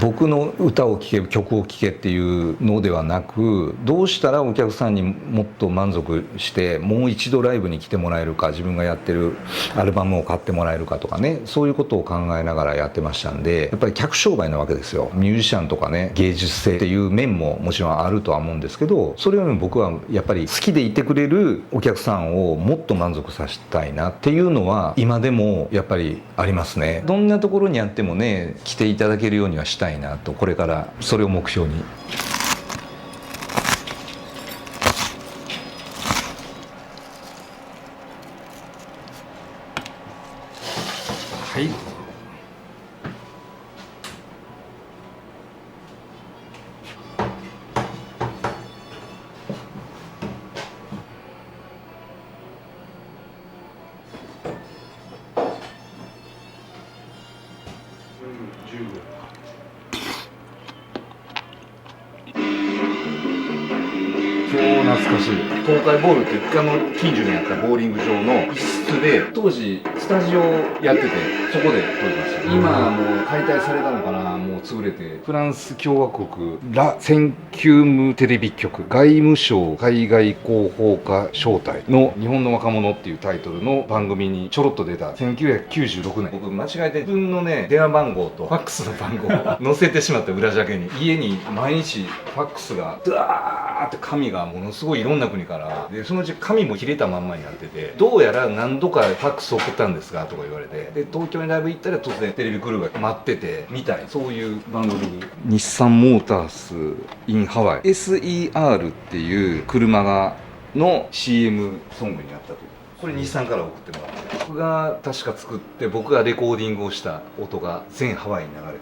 僕の歌を聴け、曲を聴けっていうのではなく、どうしたらお客さんにもっと満足してもう一度ライブに来てもらえるか、自分がやってるアルバムを買ってもらえるかとかね、そういうことを考えながらやってましたんで、やっぱり客商売なわけですよ。ミュージシャンとかね、芸術性っていう面ももちろんあるとは思うんですけど、それよりも僕はやっぱり好きでいてくれるお客さんをもっと満足させたいなっていうのは今でもやっぱりありますね。どんなところにあってもね、来ていただけるようにはしたいなと、これからそれを目標に。はい。超懐かしい。東海ボールって近所にあったボーリング場の一室で、当時スタジオやってて、そこで撮りました。今はもう解体されたのかな、もう潰れて。フランス共和国ラ・センキュームテレビ局外務省海外広報課招待の日本の若者っていうタイトルの番組にちょろっと出た1996年。僕間違えて自分のね、電話番号とファックスの番号を載せてしまった、裏ジャケに。家に毎日ファックスがダーって紙がものすごいいろんな国からで、そのうち紙も切れたまんまになってて、どうやら何度かファックス送ったんですかとか言われて、で東京にライブ行ったら突然テレビクルーが待っててみたい、そういう番組。日産モータース in ハワイ SER っていう車の CM ソングになったという。これ日産から送ってもらって、僕が確か作って僕がレコーディングをした音が全ハワイに流れたって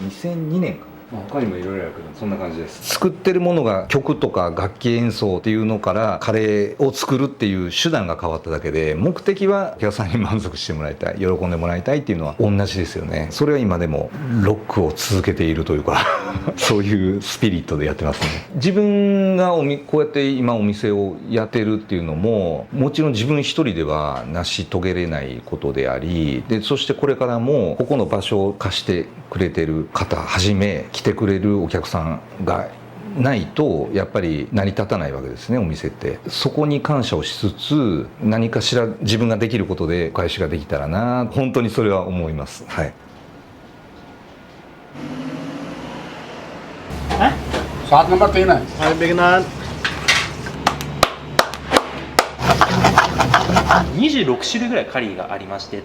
いう。2002年かな。他にもいろいろやけどそんな感じです。作ってるものが曲とか楽器演奏っていうのからカレーを作るっていう手段が変わっただけで、目的はお客さんに満足してもらいたい、喜んでもらいたいっていうのは同じですよね。それは今でもロックを続けているというかそういうスピリットでやってますね。自分がこうやって今お店をやってるっていうのももちろん自分一人では成し遂げれないことであり、でそしてこれからもここの場所を貸してくれてる方はじめ来てくれるお客さんがないとやっぱり成り立たないわけですね、お店って。そこに感謝をしつつ何かしら自分ができることでお返しができたらな、本当にそれは思います。はい。7 nomor tinggal. Hai bikinan. 26種類ぐらいカリーがありまして、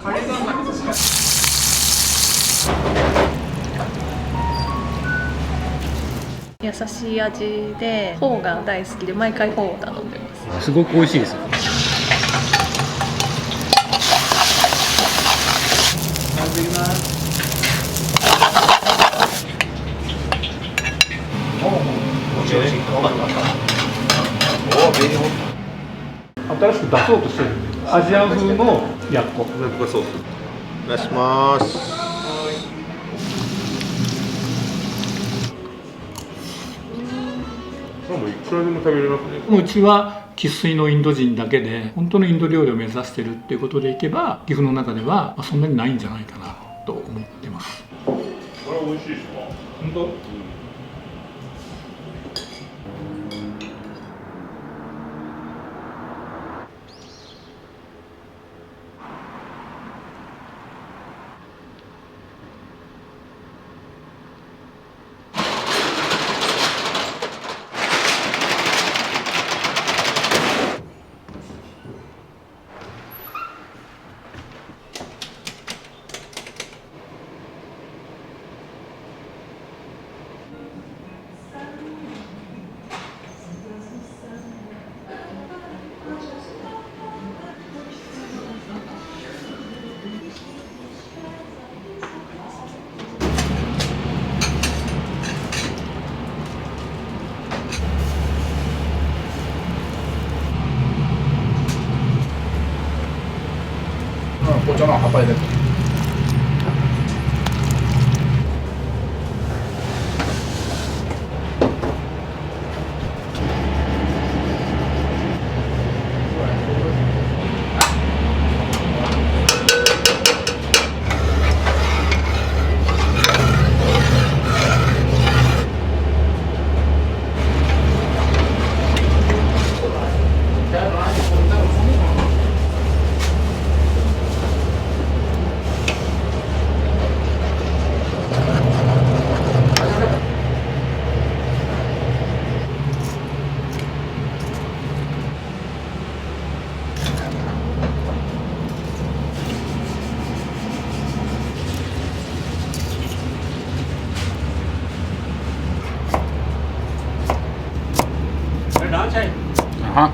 優しい味でフォーが大好きで毎回フォーを頼んでます。すごく美味しいですよ。新しく出そうとしてるアジア風のやっこ。なんとかソース。お願いします。もういくらでも食べれますね。うちは生粋のインド人だけで本当のインド料理を目指してるっていうことでいけば、岐阜の中ではそんなにないんじゃないかなと思ってます。これ美味しいですか？本当？紅茶の葉っぱ入れる。Aha.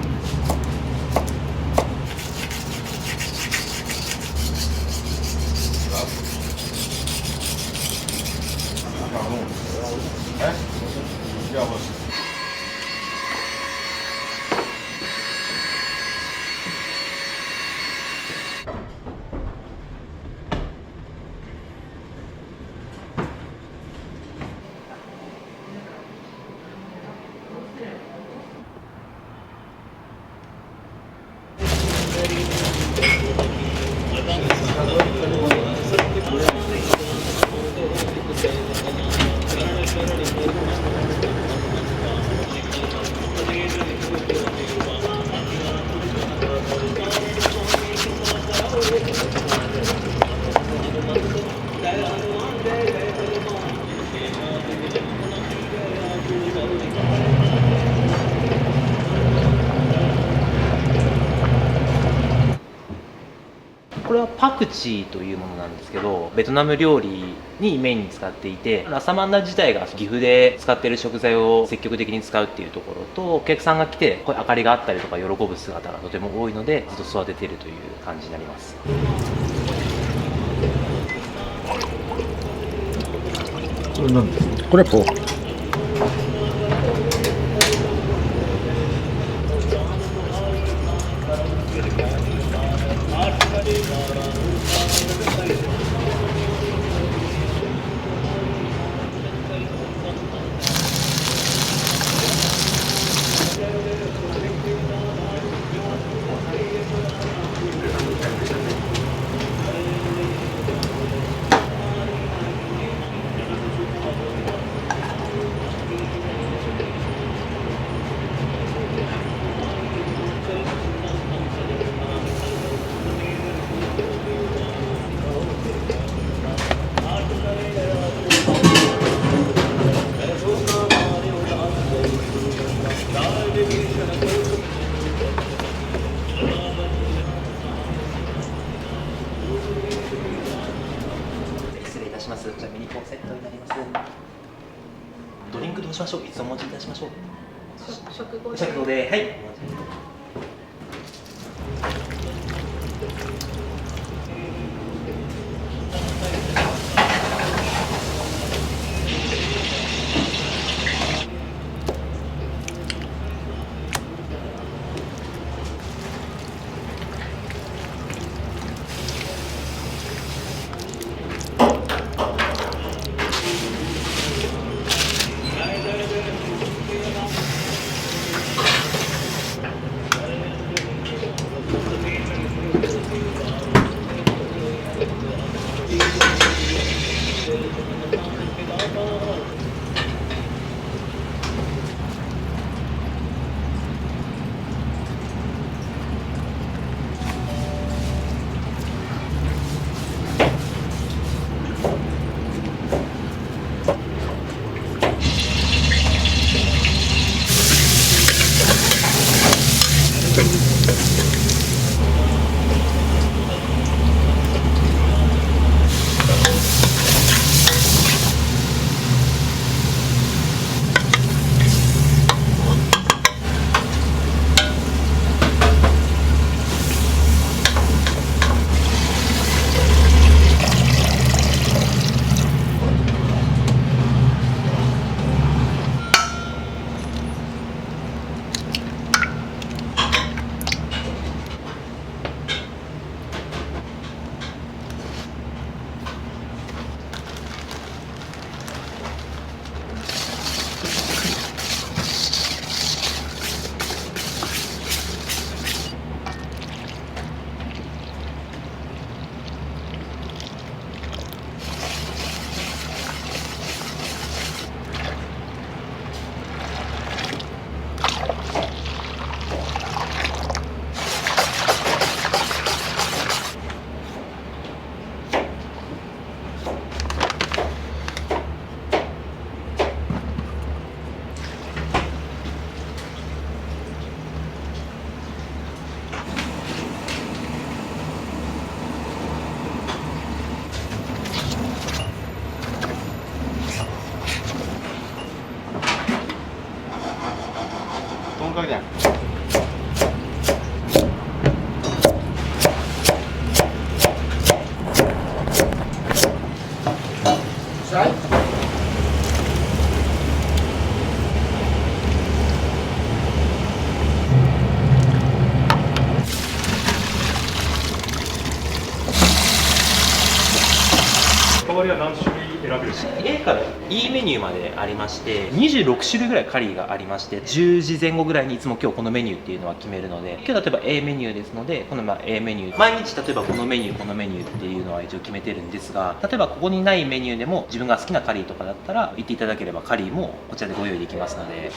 これはパクチーというものなんですけど、ベトナム料理にメインに使っていて、ラサマンダ自体が岐阜で使っている食材を積極的に使うっていうところと、お客さんが来てこういう明かりがあったりとか喜ぶ姿がとても多いので、ずっと育てているという感じになります。これ何ですか？これポーク。失礼いたします。じゃあミニコーセットになります。ドリンクどうしましょう？いつお持ちいたしましょう？食後食後で、はい。本格じゃん。代わりは何種類選べるんですか？ A から E メニューまでありまして、26種類ぐらいカリーがありまして、10時前後ぐらいにいつも今日このメニューっていうのは決めるので、今日例えば A メニューですので、このA メニュー、毎日例えばこのメニューこのメニューっていうのは一応決めてるんですが、例えばここにないメニューでも自分が好きなカリーとかだったら言っていただければカリーもこちらでご用意できますので。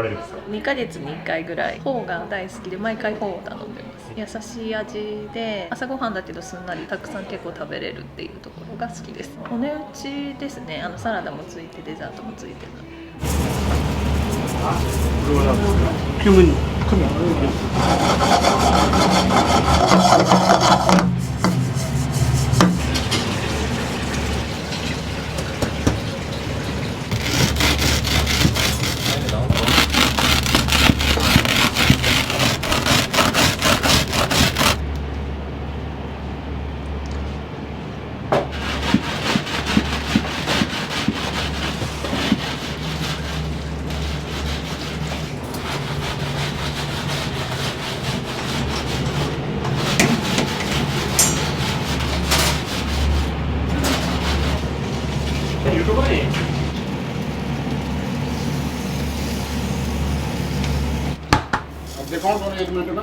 われるんですか2ヶ月に1回ぐらいフォーが大好きで毎回フォーを頼んでます。優しい味で朝ごはんだけどすんなりたくさん結構食べれるっていうところが好きです。お値打ちですね。サラダもついてデザートもついてる。これは何ですか？キムニ。देखो तो 1 मिनट ना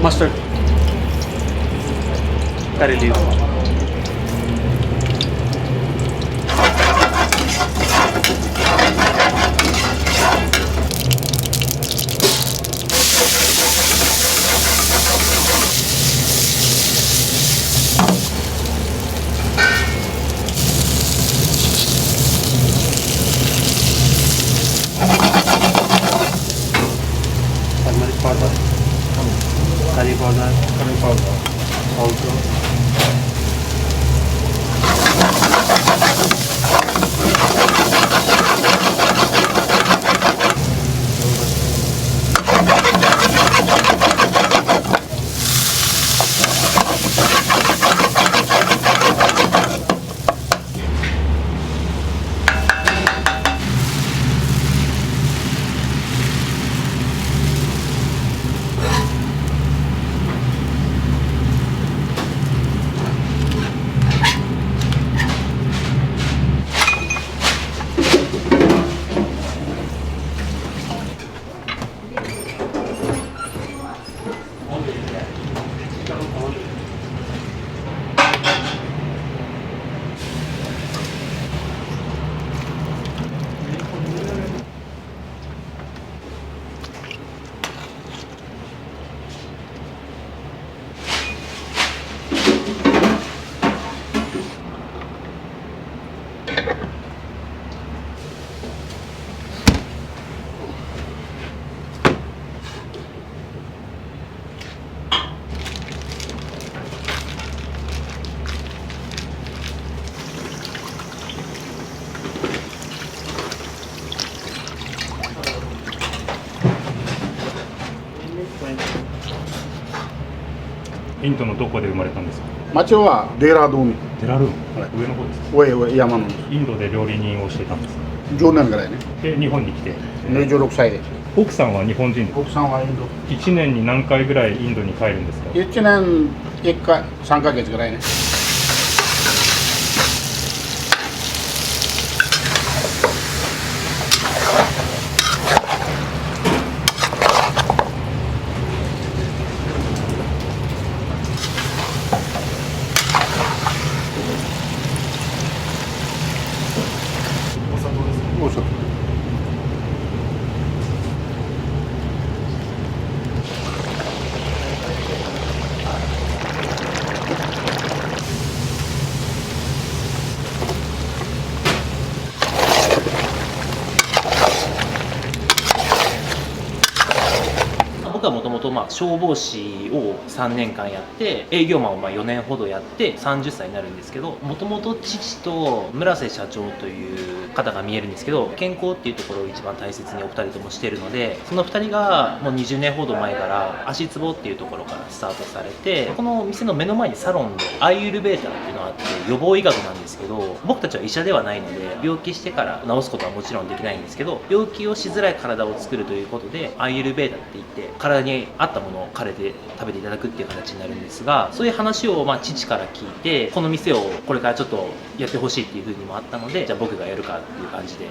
Mustard. Curry leaves. Turmeric powder. Curry powder. Curry powder. Also. Thank you. インドのどこで生まれたんですか？町はデラドゥン。デラルーン、はい、上の方ですか？上山の。インドで料理人をしてたんですか？10年ぐらいね。で日本に来て。26歳で。奥さんは日本人ですか？奥さんはインド。1年に何回ぐらいインドに帰るんですか？1年1回3ヶ月ぐらいね。僕僕はもともと消防士を3年間やって営業マンを4年ほどやって30歳になるんですけど、もともと父と村瀬社長という方が見えるんですけど、健康っていうところを一番大切にお二人ともしてるので、その2人がもう20年ほど前から足つぼっていうところからスタートされて、この店の目の前にサロンでアイユルベータっていうのがあって、予防医学なんですけど、僕たちは医者ではないので病気してから治すことはもちろんできないんですけど、病気をしづらい体を作るということでアイユルベータって言って体に合ったものを彼で食べていただくっていう形になるんですが、そういう話を父から聞いて、この店をこれからちょっとやってほしいっていう風にもあったので、じゃあ僕がやるかっていう感じで。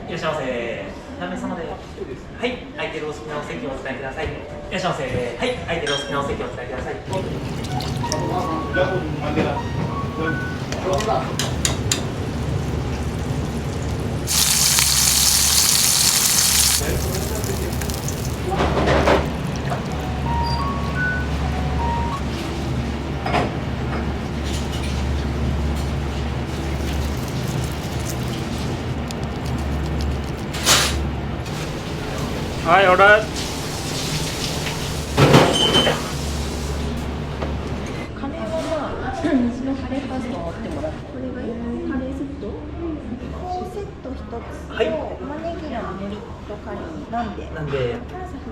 いらっしゃいませ。何名様で。はい、空いてるお好きなお席をお使いください。いらっしゃいませ。はい、空いてるお好きなお席をお使いください。はい、オーライ。カレーは水のカレーパスタを持ってもらって、これがカレーセット。コーンセット一つと、玉ねぎのムリとカレーなんで。プラス普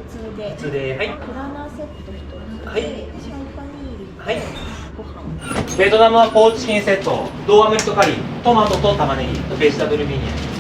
通で。はい。プラナーセット一つ。はい。シャイパニール。はい。ご飯。ベトナムはポーチキンセット、ドーアメリカカリー、トマトと玉ねぎ、ベジタブルビニア。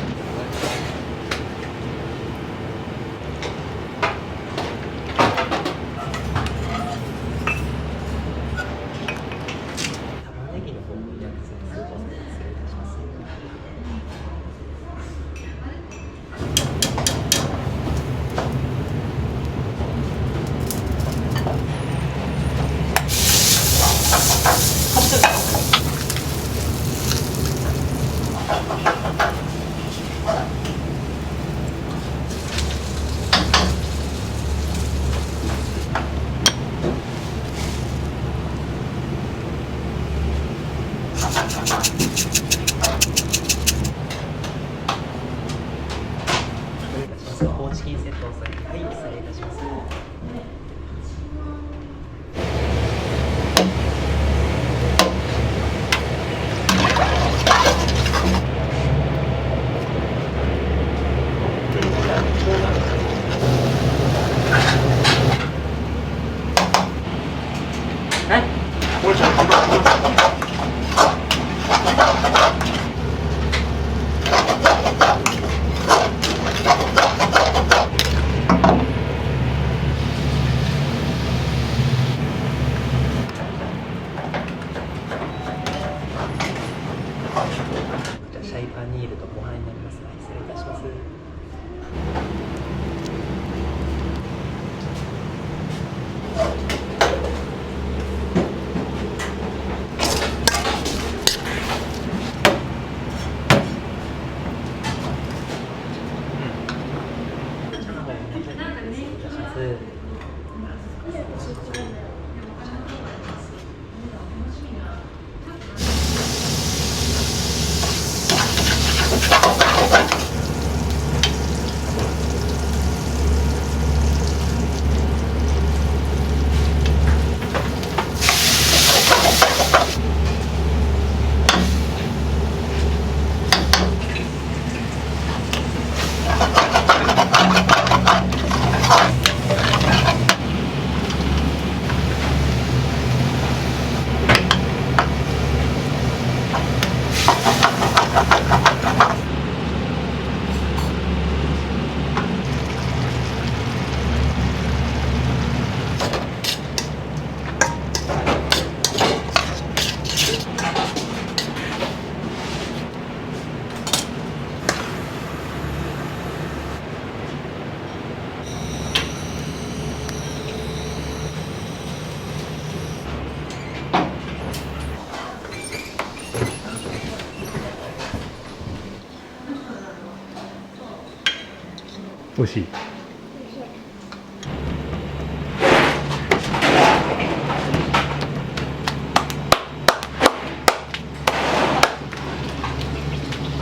美味しい。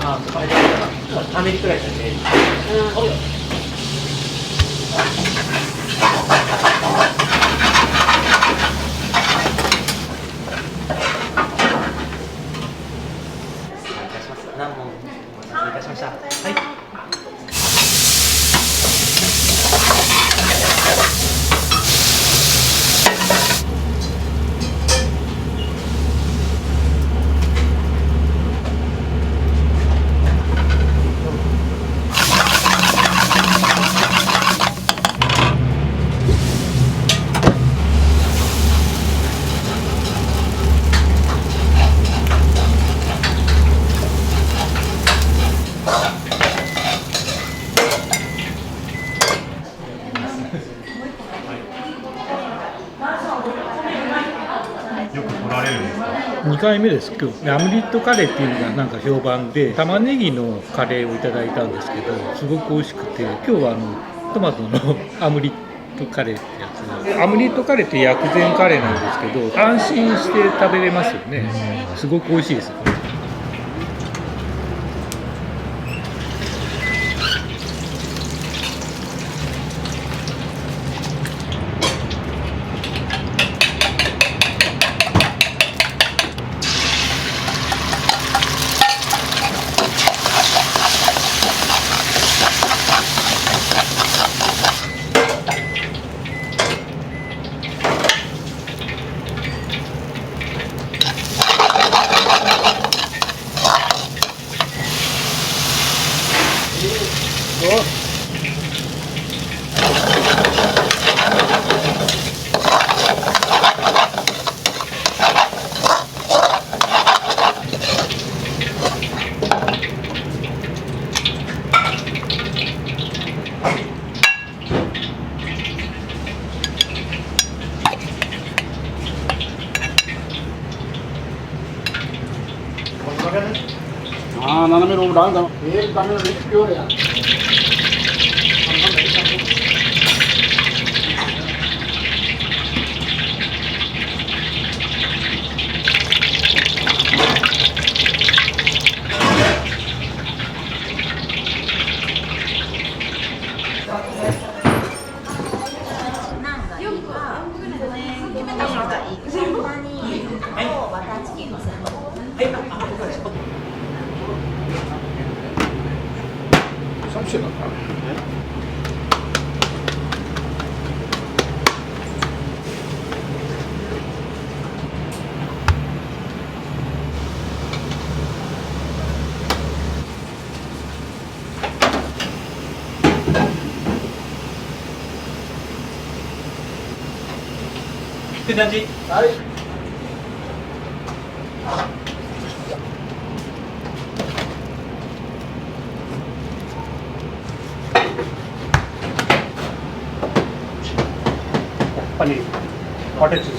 あ、アメリカぐらいですね。何問お待たせいたしました。はい。2回目です今日。アムリットカレーっていうのがなんか評判で、玉ねぎのカレーをいただいたんですけど、すごく美味しくて、今日はトマトのアムリットカレーってやつ。アムリットカレーって薬膳カレーなんですけど、安心して食べれますよね。すごく美味しいです。斜めのランダム。ダメなレシピをや。って感じ。はい。パニール、カテチーズ。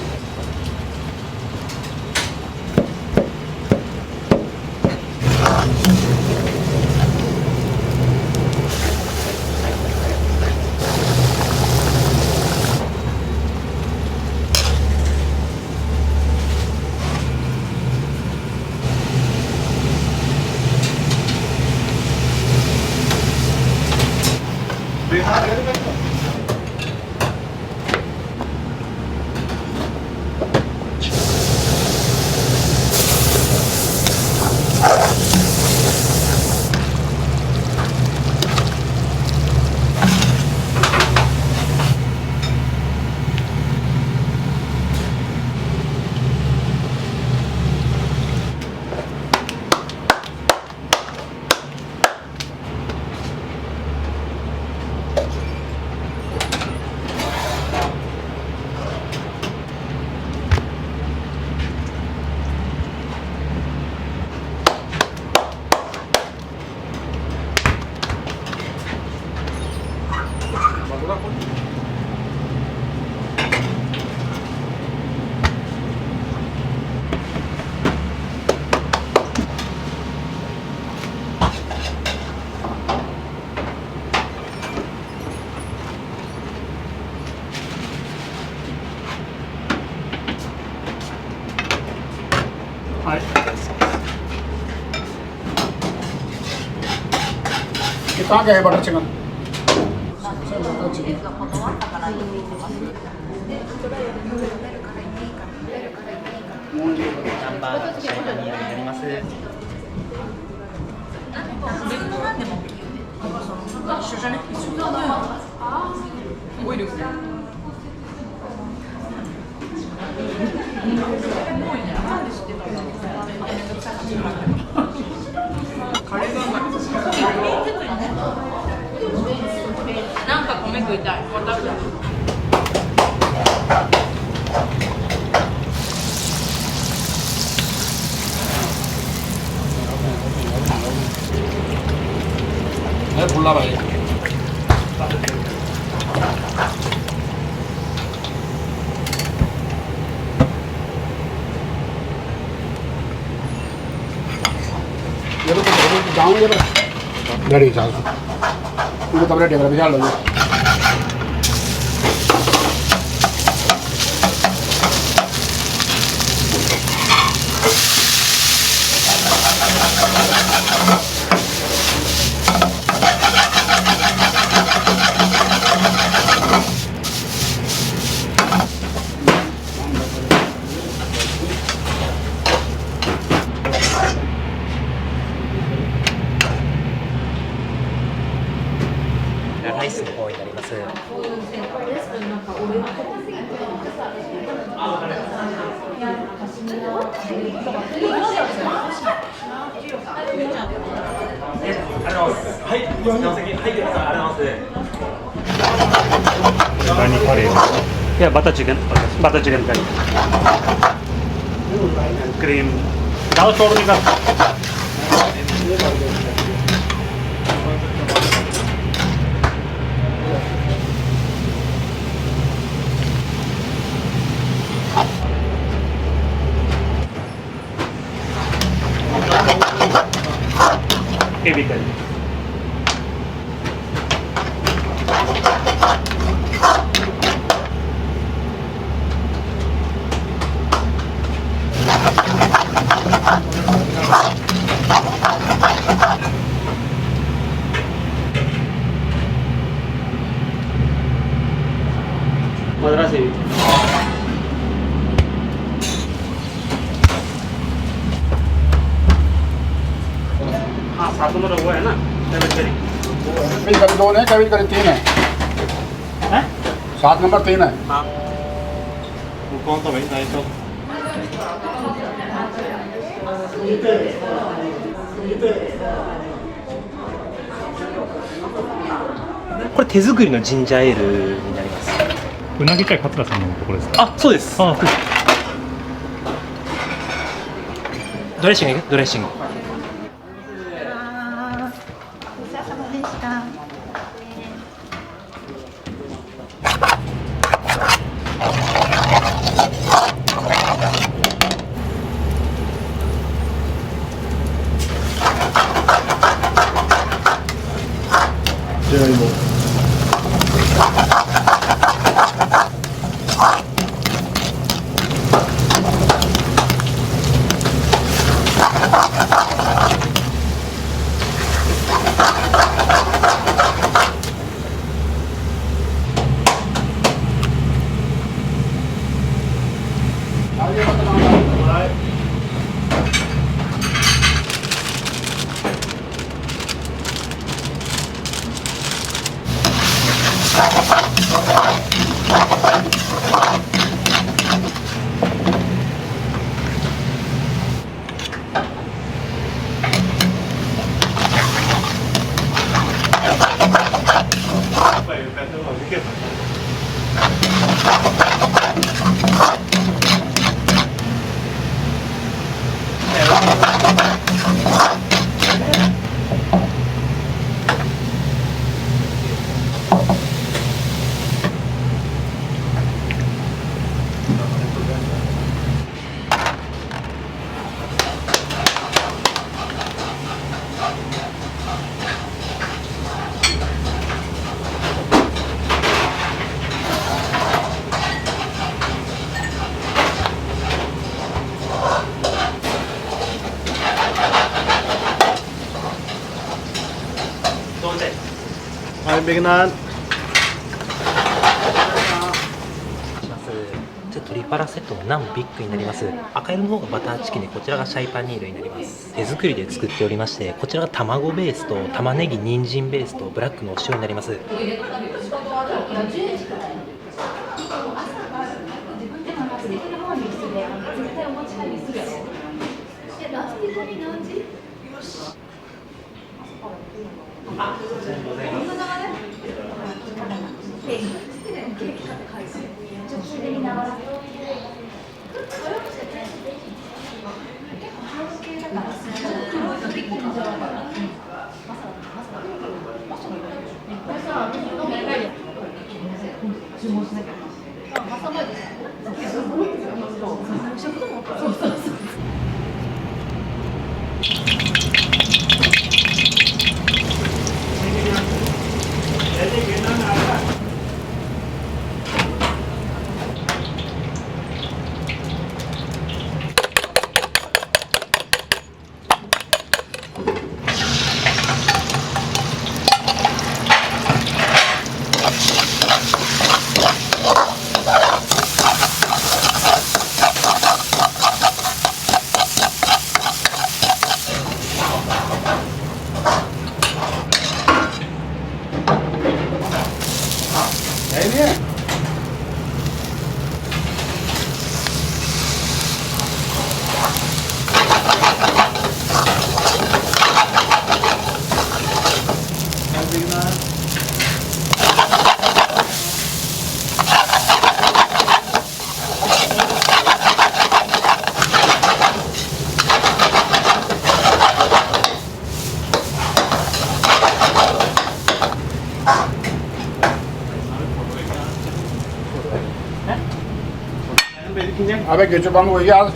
कितना क्या है बटर चिकन?なんか米食いたい。फुल्ला भाई ये तो जाऊंगे रेडी चल इनको तब रेडी कर बिछा लोライスの方になります。何カレーいや、バターチキンカリー。クリーム。ダウトールにか。エビカリー。मद्रास एवी हाँ 7 नंबर वो है ना कभी कभी 2 है कभी कभी 3 है 7 नंबर 3 है हाँ वो कौन सा भाई साइज तोこれ手作りのジンジャーエールになります。うなぎ会桂さんのところですか？あ、そうです。あ、そうです。ドレッシング、ドレッシング。ごちそうさまでした。じゃがいもはいベグナン鶏パラセットのナンビッグになります。赤色の方がバターチキンで、こちらがシャイパニールになります。手作りで作っておりまして、こちらが卵ベースと玉ねぎ、人参ベースとブラックのお塩になります。Avec que tu vas me regarder.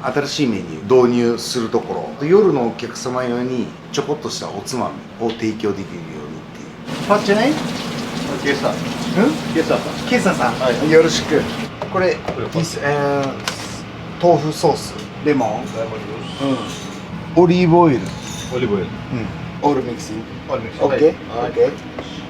新しいメニュー導入するところ、夜のお客様用にちょこっとしたおつまみを提供できるようにっていう。パッチャネ？ケーサ。ケーサさん。ケーサさん。はい、よろしく。これ豆腐ソース、レモン、オリーブオイル。オリーブオイル。オールミキシング。オールミキシング。オッケー。オッケー。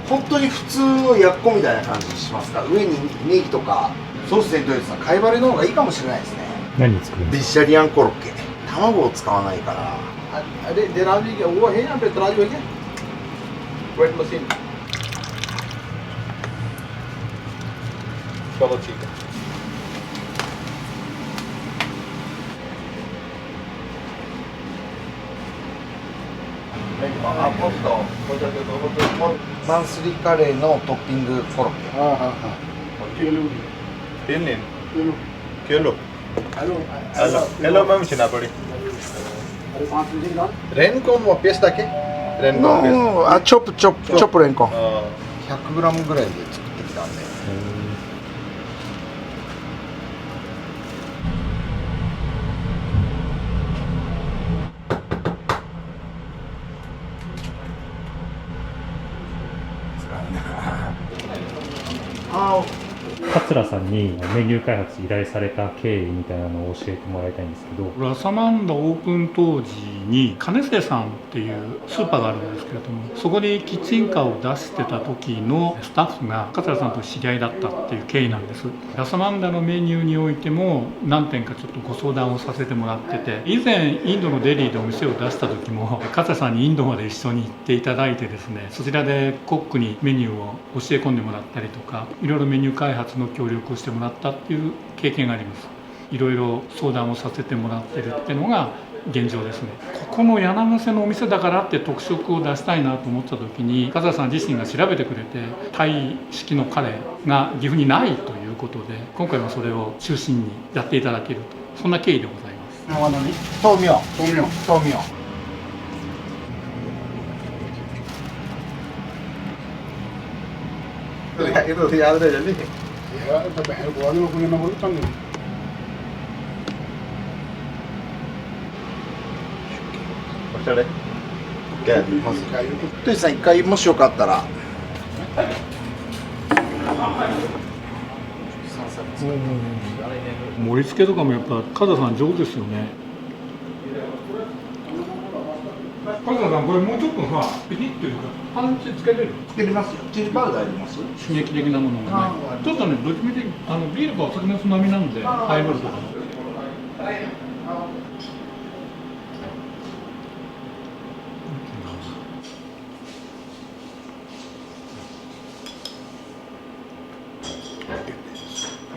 本当に普通のやっこみたいな感じしますか？上にネギとかソースでどうですか？貝割れの方がいいかもしれないですね。 何作るんベですか？ジタリアンコロッケ。卵を使わないから。あれ、デラビーが、वो है यहाँ पे तराजू है क्या? Weight machine. चलो ठीक है।マンスリーカレーのトッピングコロッケ。Kilo. Hello, ma'am, Chinapuri. Rencon mo pesta ke? Rencon pesta. あ、チョップレンコン。100グラムぐらいで作ってきたんで。桂さんにメニュー開発依頼された経緯みたいなのを教えてもらいたいんですけど。ラサマンダオープン当時に金瀬さんっていうスーパーがあるんですけれども、そこにキッチンカーを出してた時のスタッフが桂さんと知り合いだったっていう経緯なんです。ラサマンダのメニューにおいても何点かちょっとご相談をさせてもらってて、以前インドのデリーでお店を出した時も桂さんにインドまで一緒に行っていただいてですね、そちらでコックにメニューを教え込んでもらったりとか、いろいろメニュー開発の協力をしてもらったっていう経験があります。いろいろ相談をさせてもらってるっていうのが現状ですね。ここの柳瀬のお店だからって特色を出したいなと思った時に、桂さん自身が調べてくれて、タイ式のカレーが岐阜にないということで、今回はそれを中心にやっていただけると、そんな経緯でございます。豆苗豆苗豆苗itu sih ada jadi ya tapi gua lu punya nomor utang nih okeとさん一回もしよかったら盛り付けとかもやっぱ風さん上手ですよね。風さんこれもうちょっとさピリッというかパンチつけれる？つけれますよ。チリパウダーあります？刺激的なものがね。ちょっとねどっちみちビールかお酒のつまみなんでハイボールとかも。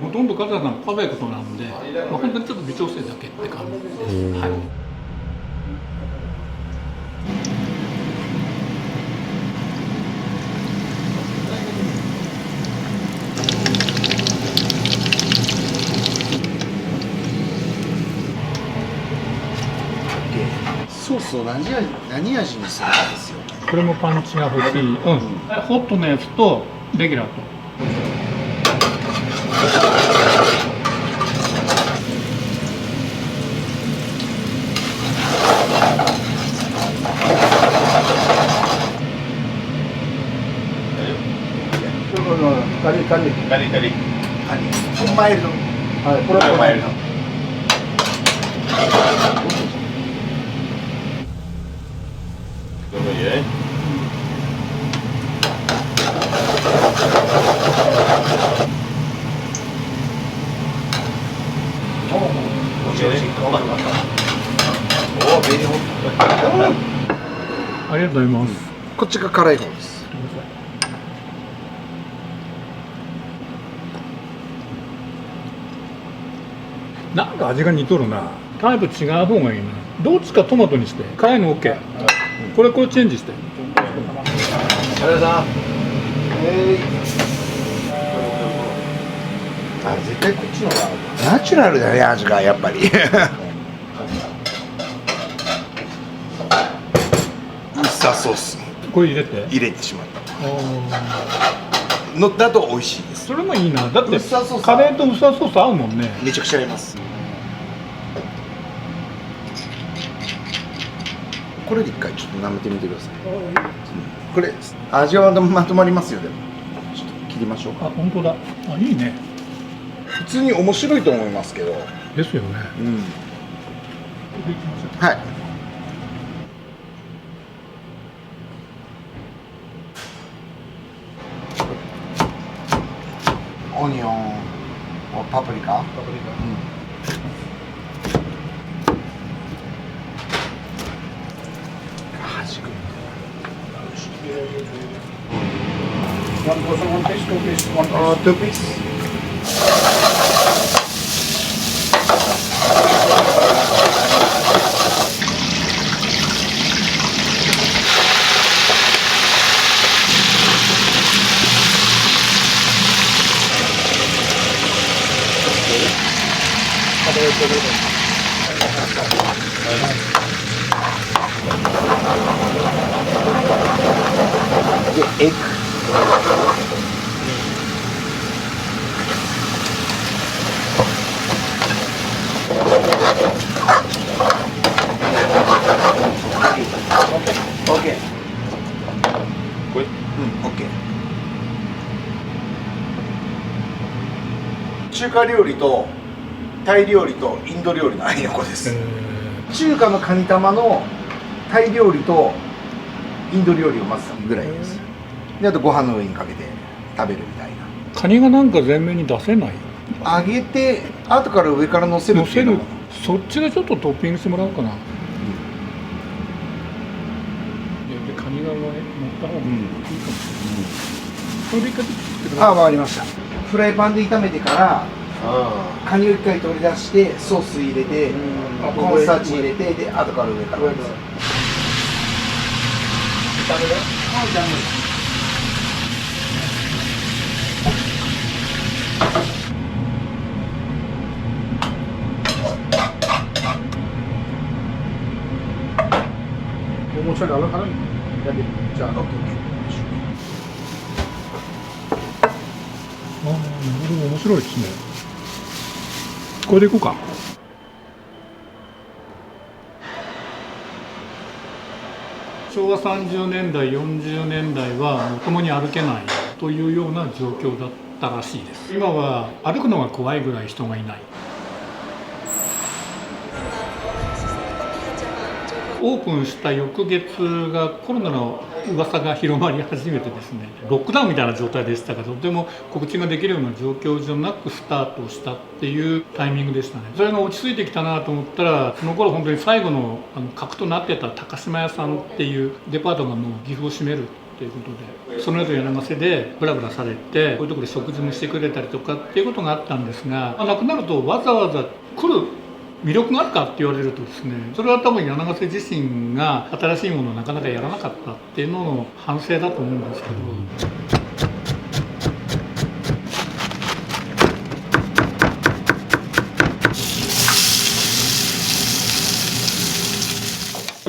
ほとんど風さんパーフェクトなんで、本当にちょっと微調整だけって感じです。はい。ソースを何味にするかですよ。これもパンチが欲しい。ホットのやつとレギュラーと。カリカリカリカリマイルド。はい、これはマイルド。どうもいいね。ありがとうございます。こっちが辛い方です。なんか味が似とるな。タイプ違う方がいいな。どっちかトマトにして、辛いの OK。これチェンジして。ありがとうございます。あ、絶対こっちの方がナチュラルだね、味がやっぱり。ウスターソース。これ入れてしまった。のだと美味しいです。それもいいな。だってカレーとウスターソース合うもんね。めちゃくちゃ合います。これで一回ちょっと舐めてみてください。これ味はまとまりますよ。でもちょっと切りましょうか。あ、本当だ。あ、いいね。普通に面白いと思いますけど。ですよね。うん。はい。オニオン、パプリカ。端く。One piece, two piece, one piece. Two piece. The egg. Okay. Good. Okay. 中華料理とタイ料理とインド料理の合いの子です。中華のカニ玉のタイ料理とインド料理を混ぜたぐらいです。であとご飯の上にかけて食べるみたいな。カニがなんか全面に出せない。揚げて後から上から乗せるっていうのも。そっちでちょっとトッピングしてもらおうかな。カニが乗った方がいいかもしれない。これで一回作ってください。ああ、わかりました。フライパンで炒めてからカニを一回取り出してソース入れてコーンスターチ入れてで後から上から炒める。もうちょいあるかな。じゃあ、面白いですね。これでいこうか。昭和30年代40年代はまともに歩けないというような状況だったらしいです。今は歩くのが怖いぐらい人がいない。オープンした翌月がコロナの噂が広まり始めてですね、ロックダウンみたいな状態でしたが、とても告知ができるような状況じゃなくスタートしたっていうタイミングでしたね。それが落ち着いてきたなと思ったら、その頃本当に最後の核となってた高島屋さんっていうデパートがもう岐阜を閉めるということで、その後柳ヶ瀬でブラブラされてこういうところで食事もしてくれたりとかっていうことがあったんですが、なくなるとわざわざ来る魅力があるかって言われるとですね、それは多分柳ヶ瀬自身が新しいものをなかなかやらなかったっていうのの反省だと思うんですけど。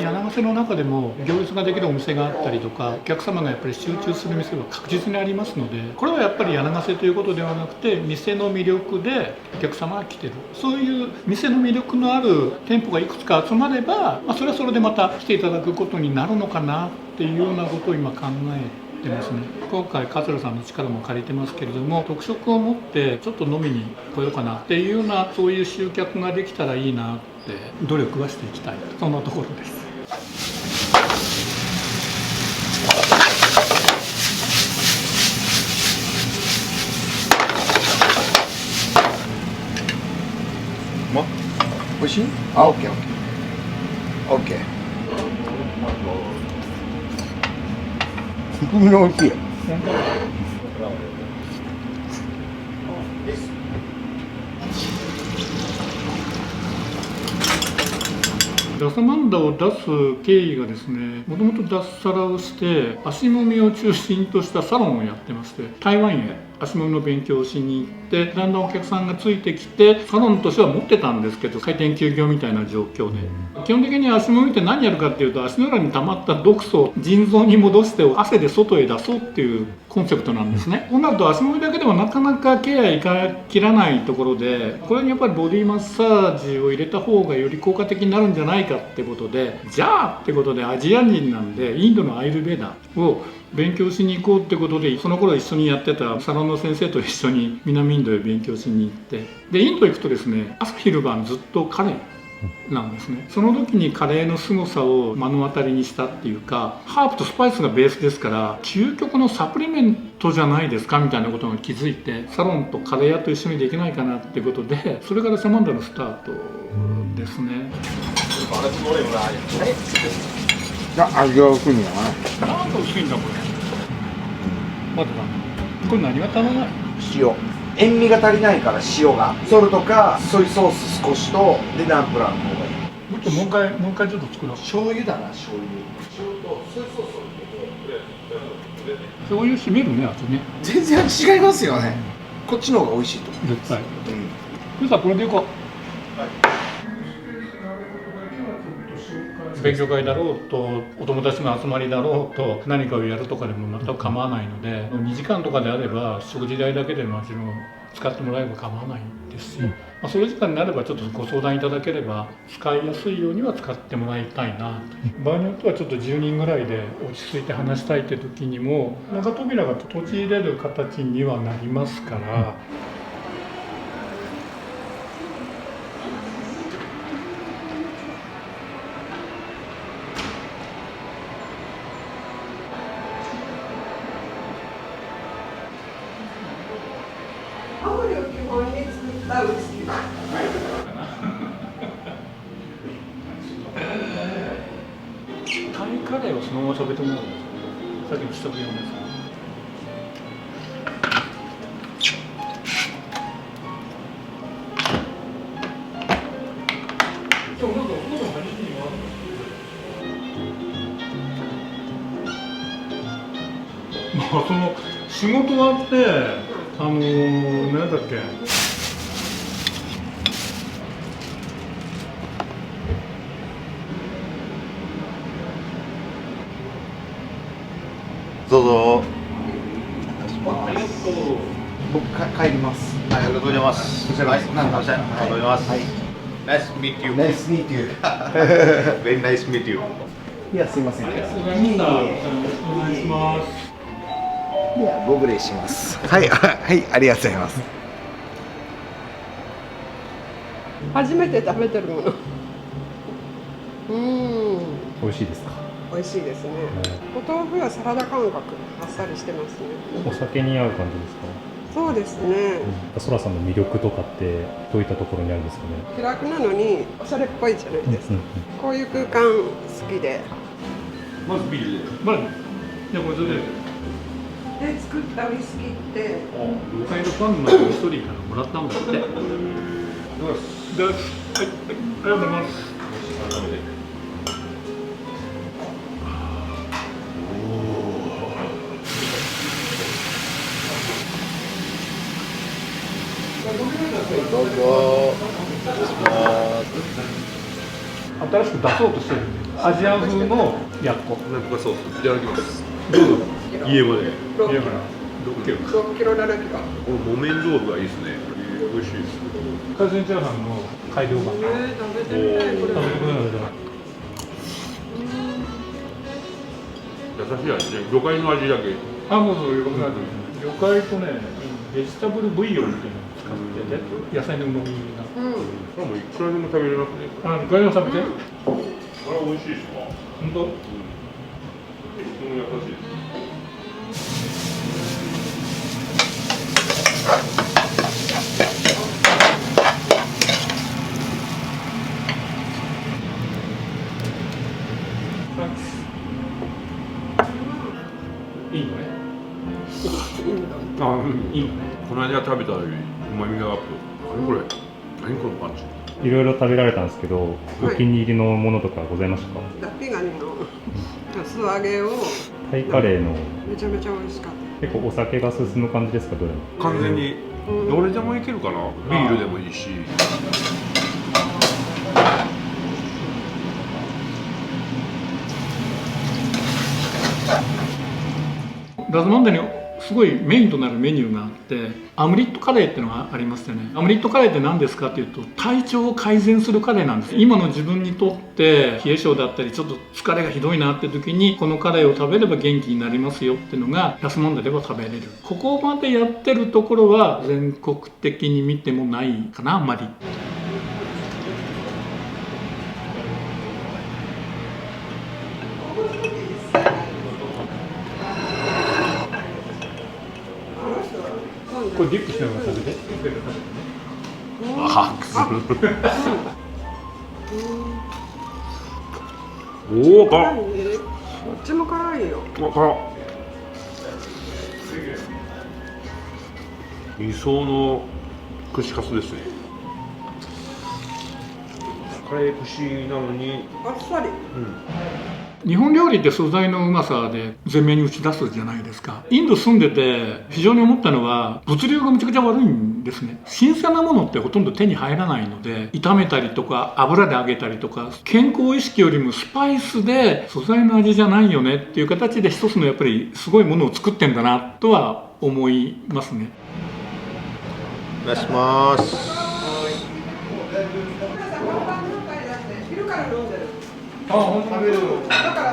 柳ヶ瀬の中でも行列ができるお店があったりとか、お客様がやっぱり集中する店は確実にありますので、これはやっぱり柳ヶ瀬ということではなくて店の魅力でお客様が来てる、そういう店の魅力のある店舗がいくつか集まれば、それはそれでまた来ていただくことになるのかなっていうようなことを今考えてますね。今回桂さんの力も借りてますけれども、特色を持ってちょっと飲みに来ようかなっていうような、そういう集客ができたらいいなって努力はしていきたい、そんなところです。美味しい？あ、オッケーオッケー。本当に美味しい。ラサマンダを出す経緯がですね、もともと脱サラをして足もみを中心としたサロンをやってまして、台湾へ足もみの勉強をしに行って、だんだんお客さんがついてきて、サロンとしては持ってたんですけど、開店休業みたいな状況で、基本的に足もみって何やるかっていうと、足の裏に溜まった毒素を腎臓に戻して汗で外へ出そうっていうコンセプトなんですね。こうなると足もみだけではなかなかケアいかきらないところで、これにやっぱりボディマッサージを入れた方がより効果的になるんじゃないかってことで、じゃあってことでアジア人なんでインドのアイルベーダを勉強しに行こうってことで、その頃一緒にやってたサロンの先生と一緒に南インドへ勉強しに行って、でインド行くとですね、朝昼晩ずっとカレーなんですね。その時にカレーの凄さを目の当たりにしたっていうか、ハーブとスパイスがベースですから究極のサプリメントじゃないですかみたいなことが気づいて、サロンとカレー屋と一緒にできないかなってことで、それからサマンダのスタートですね。味が薄いんだな。なんか薄いんだこれ。待ってた。これ何が足らない？塩。塩味が足りないから塩が。ソルトかソイソース少しとでナンプラーの方がいい。もう一回ちょっと作ろう。醤油だな、醤油。塩とソイソースを入れて。醤油締めるね、あとね。全然違いますよね。こっちの方が美味しいと思う。絶対。そしたらこれでいこう。勉強会だろうとお友達の集まりだろうと何かをやるとかでも全く構わないので、2時間とかであれば食事代だけでも使ってもらえば構わないですし、そういう時間になればちょっとご相談いただければ使いやすいようには使ってもらいたいなと。場合によってはちょっと10人ぐらいで落ち着いて話したいって時にも中扉が閉じれる形にはなりますから。食べてもらう。さっきの下火用のやつ。まあその仕事終わって何だっけ。どうぞ。ありがとう。僕帰ります。ありがとうございます。こちらこそ。なんかありがとうございます。Nice to meet you. Nice to meet you. Very nice to meet you. いや、すいません。ありがとうございました。よろしくお願いします。いや、ご無礼します。はい、はい、ありがとうございます。初めて食べてるもの。美味しいですか？美味しいですね。お豆腐はサラダ感覚、あっさりしてますね。お酒に合う感じですか？そうですね。そらさんの魅力とかってどういったところにあるんですかね？気楽なのにおしゃれっぽいじゃないですか。こういう空間好きで。まずビールで。まあ、じゃあこれそれで。で作ったウイスキーって。ロカイドファンの一人からもらったんだって。どうです。はい、ありがとうございます。どうぞ。新しく出そうとしてるアジア風のやっこ。なんとかソース。いただきます。どうぞ。家まで。家から6キロ。6キロ7キロ。この木綿豆腐がいいですね。美味しいです。海鮮チャーハンの改良版。食べてみたいこれ。優しい味ね。魚介の味だけ。あ、もうそういうことなんです。魚介とね、ベジタブルブイヨンっていうのを使ってて、野菜の旨味が。これもいくらでも食べれますね。あ、いくらでも食べて。これは美味しいですわ。本当？とても優しいです。いいのね。あ、いいのね。この間食べたより旨味がアップ。何これ？何このパンチ？いろいろ食べられたんですけど、お気に入りのものとかございましたか？脱皮ガニの素揚げを。タイカレーの。めちゃめちゃ美味しかった。結構お酒が進む感じですか、どれも？完全にどれでもいけるかな。ビールでもいいし。ラズマンダにすごいメインとなるメニューがあって、アムリットカレーっていうのがありましてね。アムリットカレーって何ですかっていうと、体調を改善するカレーなんです。今の自分にとって冷え性だったりちょっと疲れがひどいなって時にこのカレーを食べれば元気になりますよっていうのがラスマンダでは食べれる。ここまでやってるところは全国的に見てもないかな、あんまり。これディップしながら食べて。あ、おお、辛い。どっちも辛いよ。辛っ。理想の串カツですね。カレー串なのにあっさり。日本料理って素材のうまさで前面に打ち出すじゃないですか。インド住んでて非常に思ったのは物流がめちゃくちゃ悪いんですね。新鮮なものってほとんど手に入らないので、炒めたりとか油で揚げたりとか、健康意識よりもスパイスで素材の味じゃないよねっていう形で一つのやっぱりすごいものを作ってんだなとは思いますね。お願いします。昼から飲んでる。あ、本当だから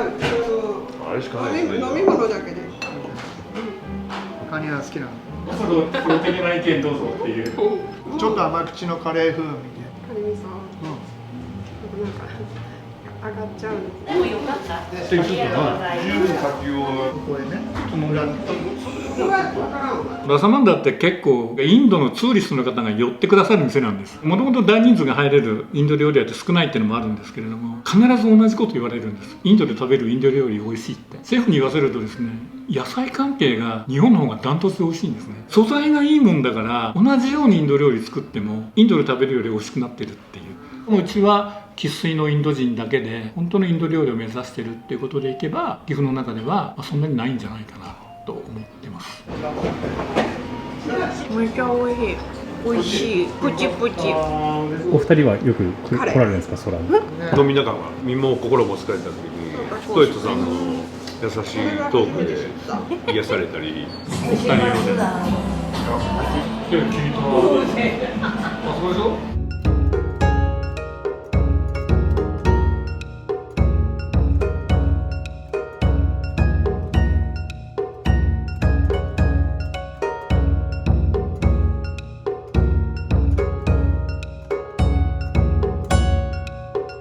あれしかないですね。飲み物だけで。カニが好きなの。プロ的な意見どうぞっていう。ちょっと甘口のカレー風味で。カニ味噌。なんか上がっちゃうの。でもよかった。っていうことは十分活用。ここへね。そのラサマンダって結構インドのツーリストの方が寄ってくださる店なんです。もともと大人数が入れるインド料理屋って少ないっていうのもあるんですけれども、必ず同じこと言われるんです。インドで食べるインド料理美味しいって。シェフに言わせるとですね、野菜関係が日本の方がダントツで美味しいんですね。素材がいいもんだから同じようにインド料理作ってもインドで食べるより美味しくなってるっていう。うちは生粋のインド人だけで本当のインド料理を目指してるっていうことでいけば、岐阜の中ではそんなにないんじゃないかなと思ってます。めっちゃ美味しい。美味しい。プチプチ。お二人はよく来られるんですか、空に。飲みながら身も心も疲れた時にストイトさんの優しいトークで癒されたり。お二人用で。今日君と。あ、そうでしょ。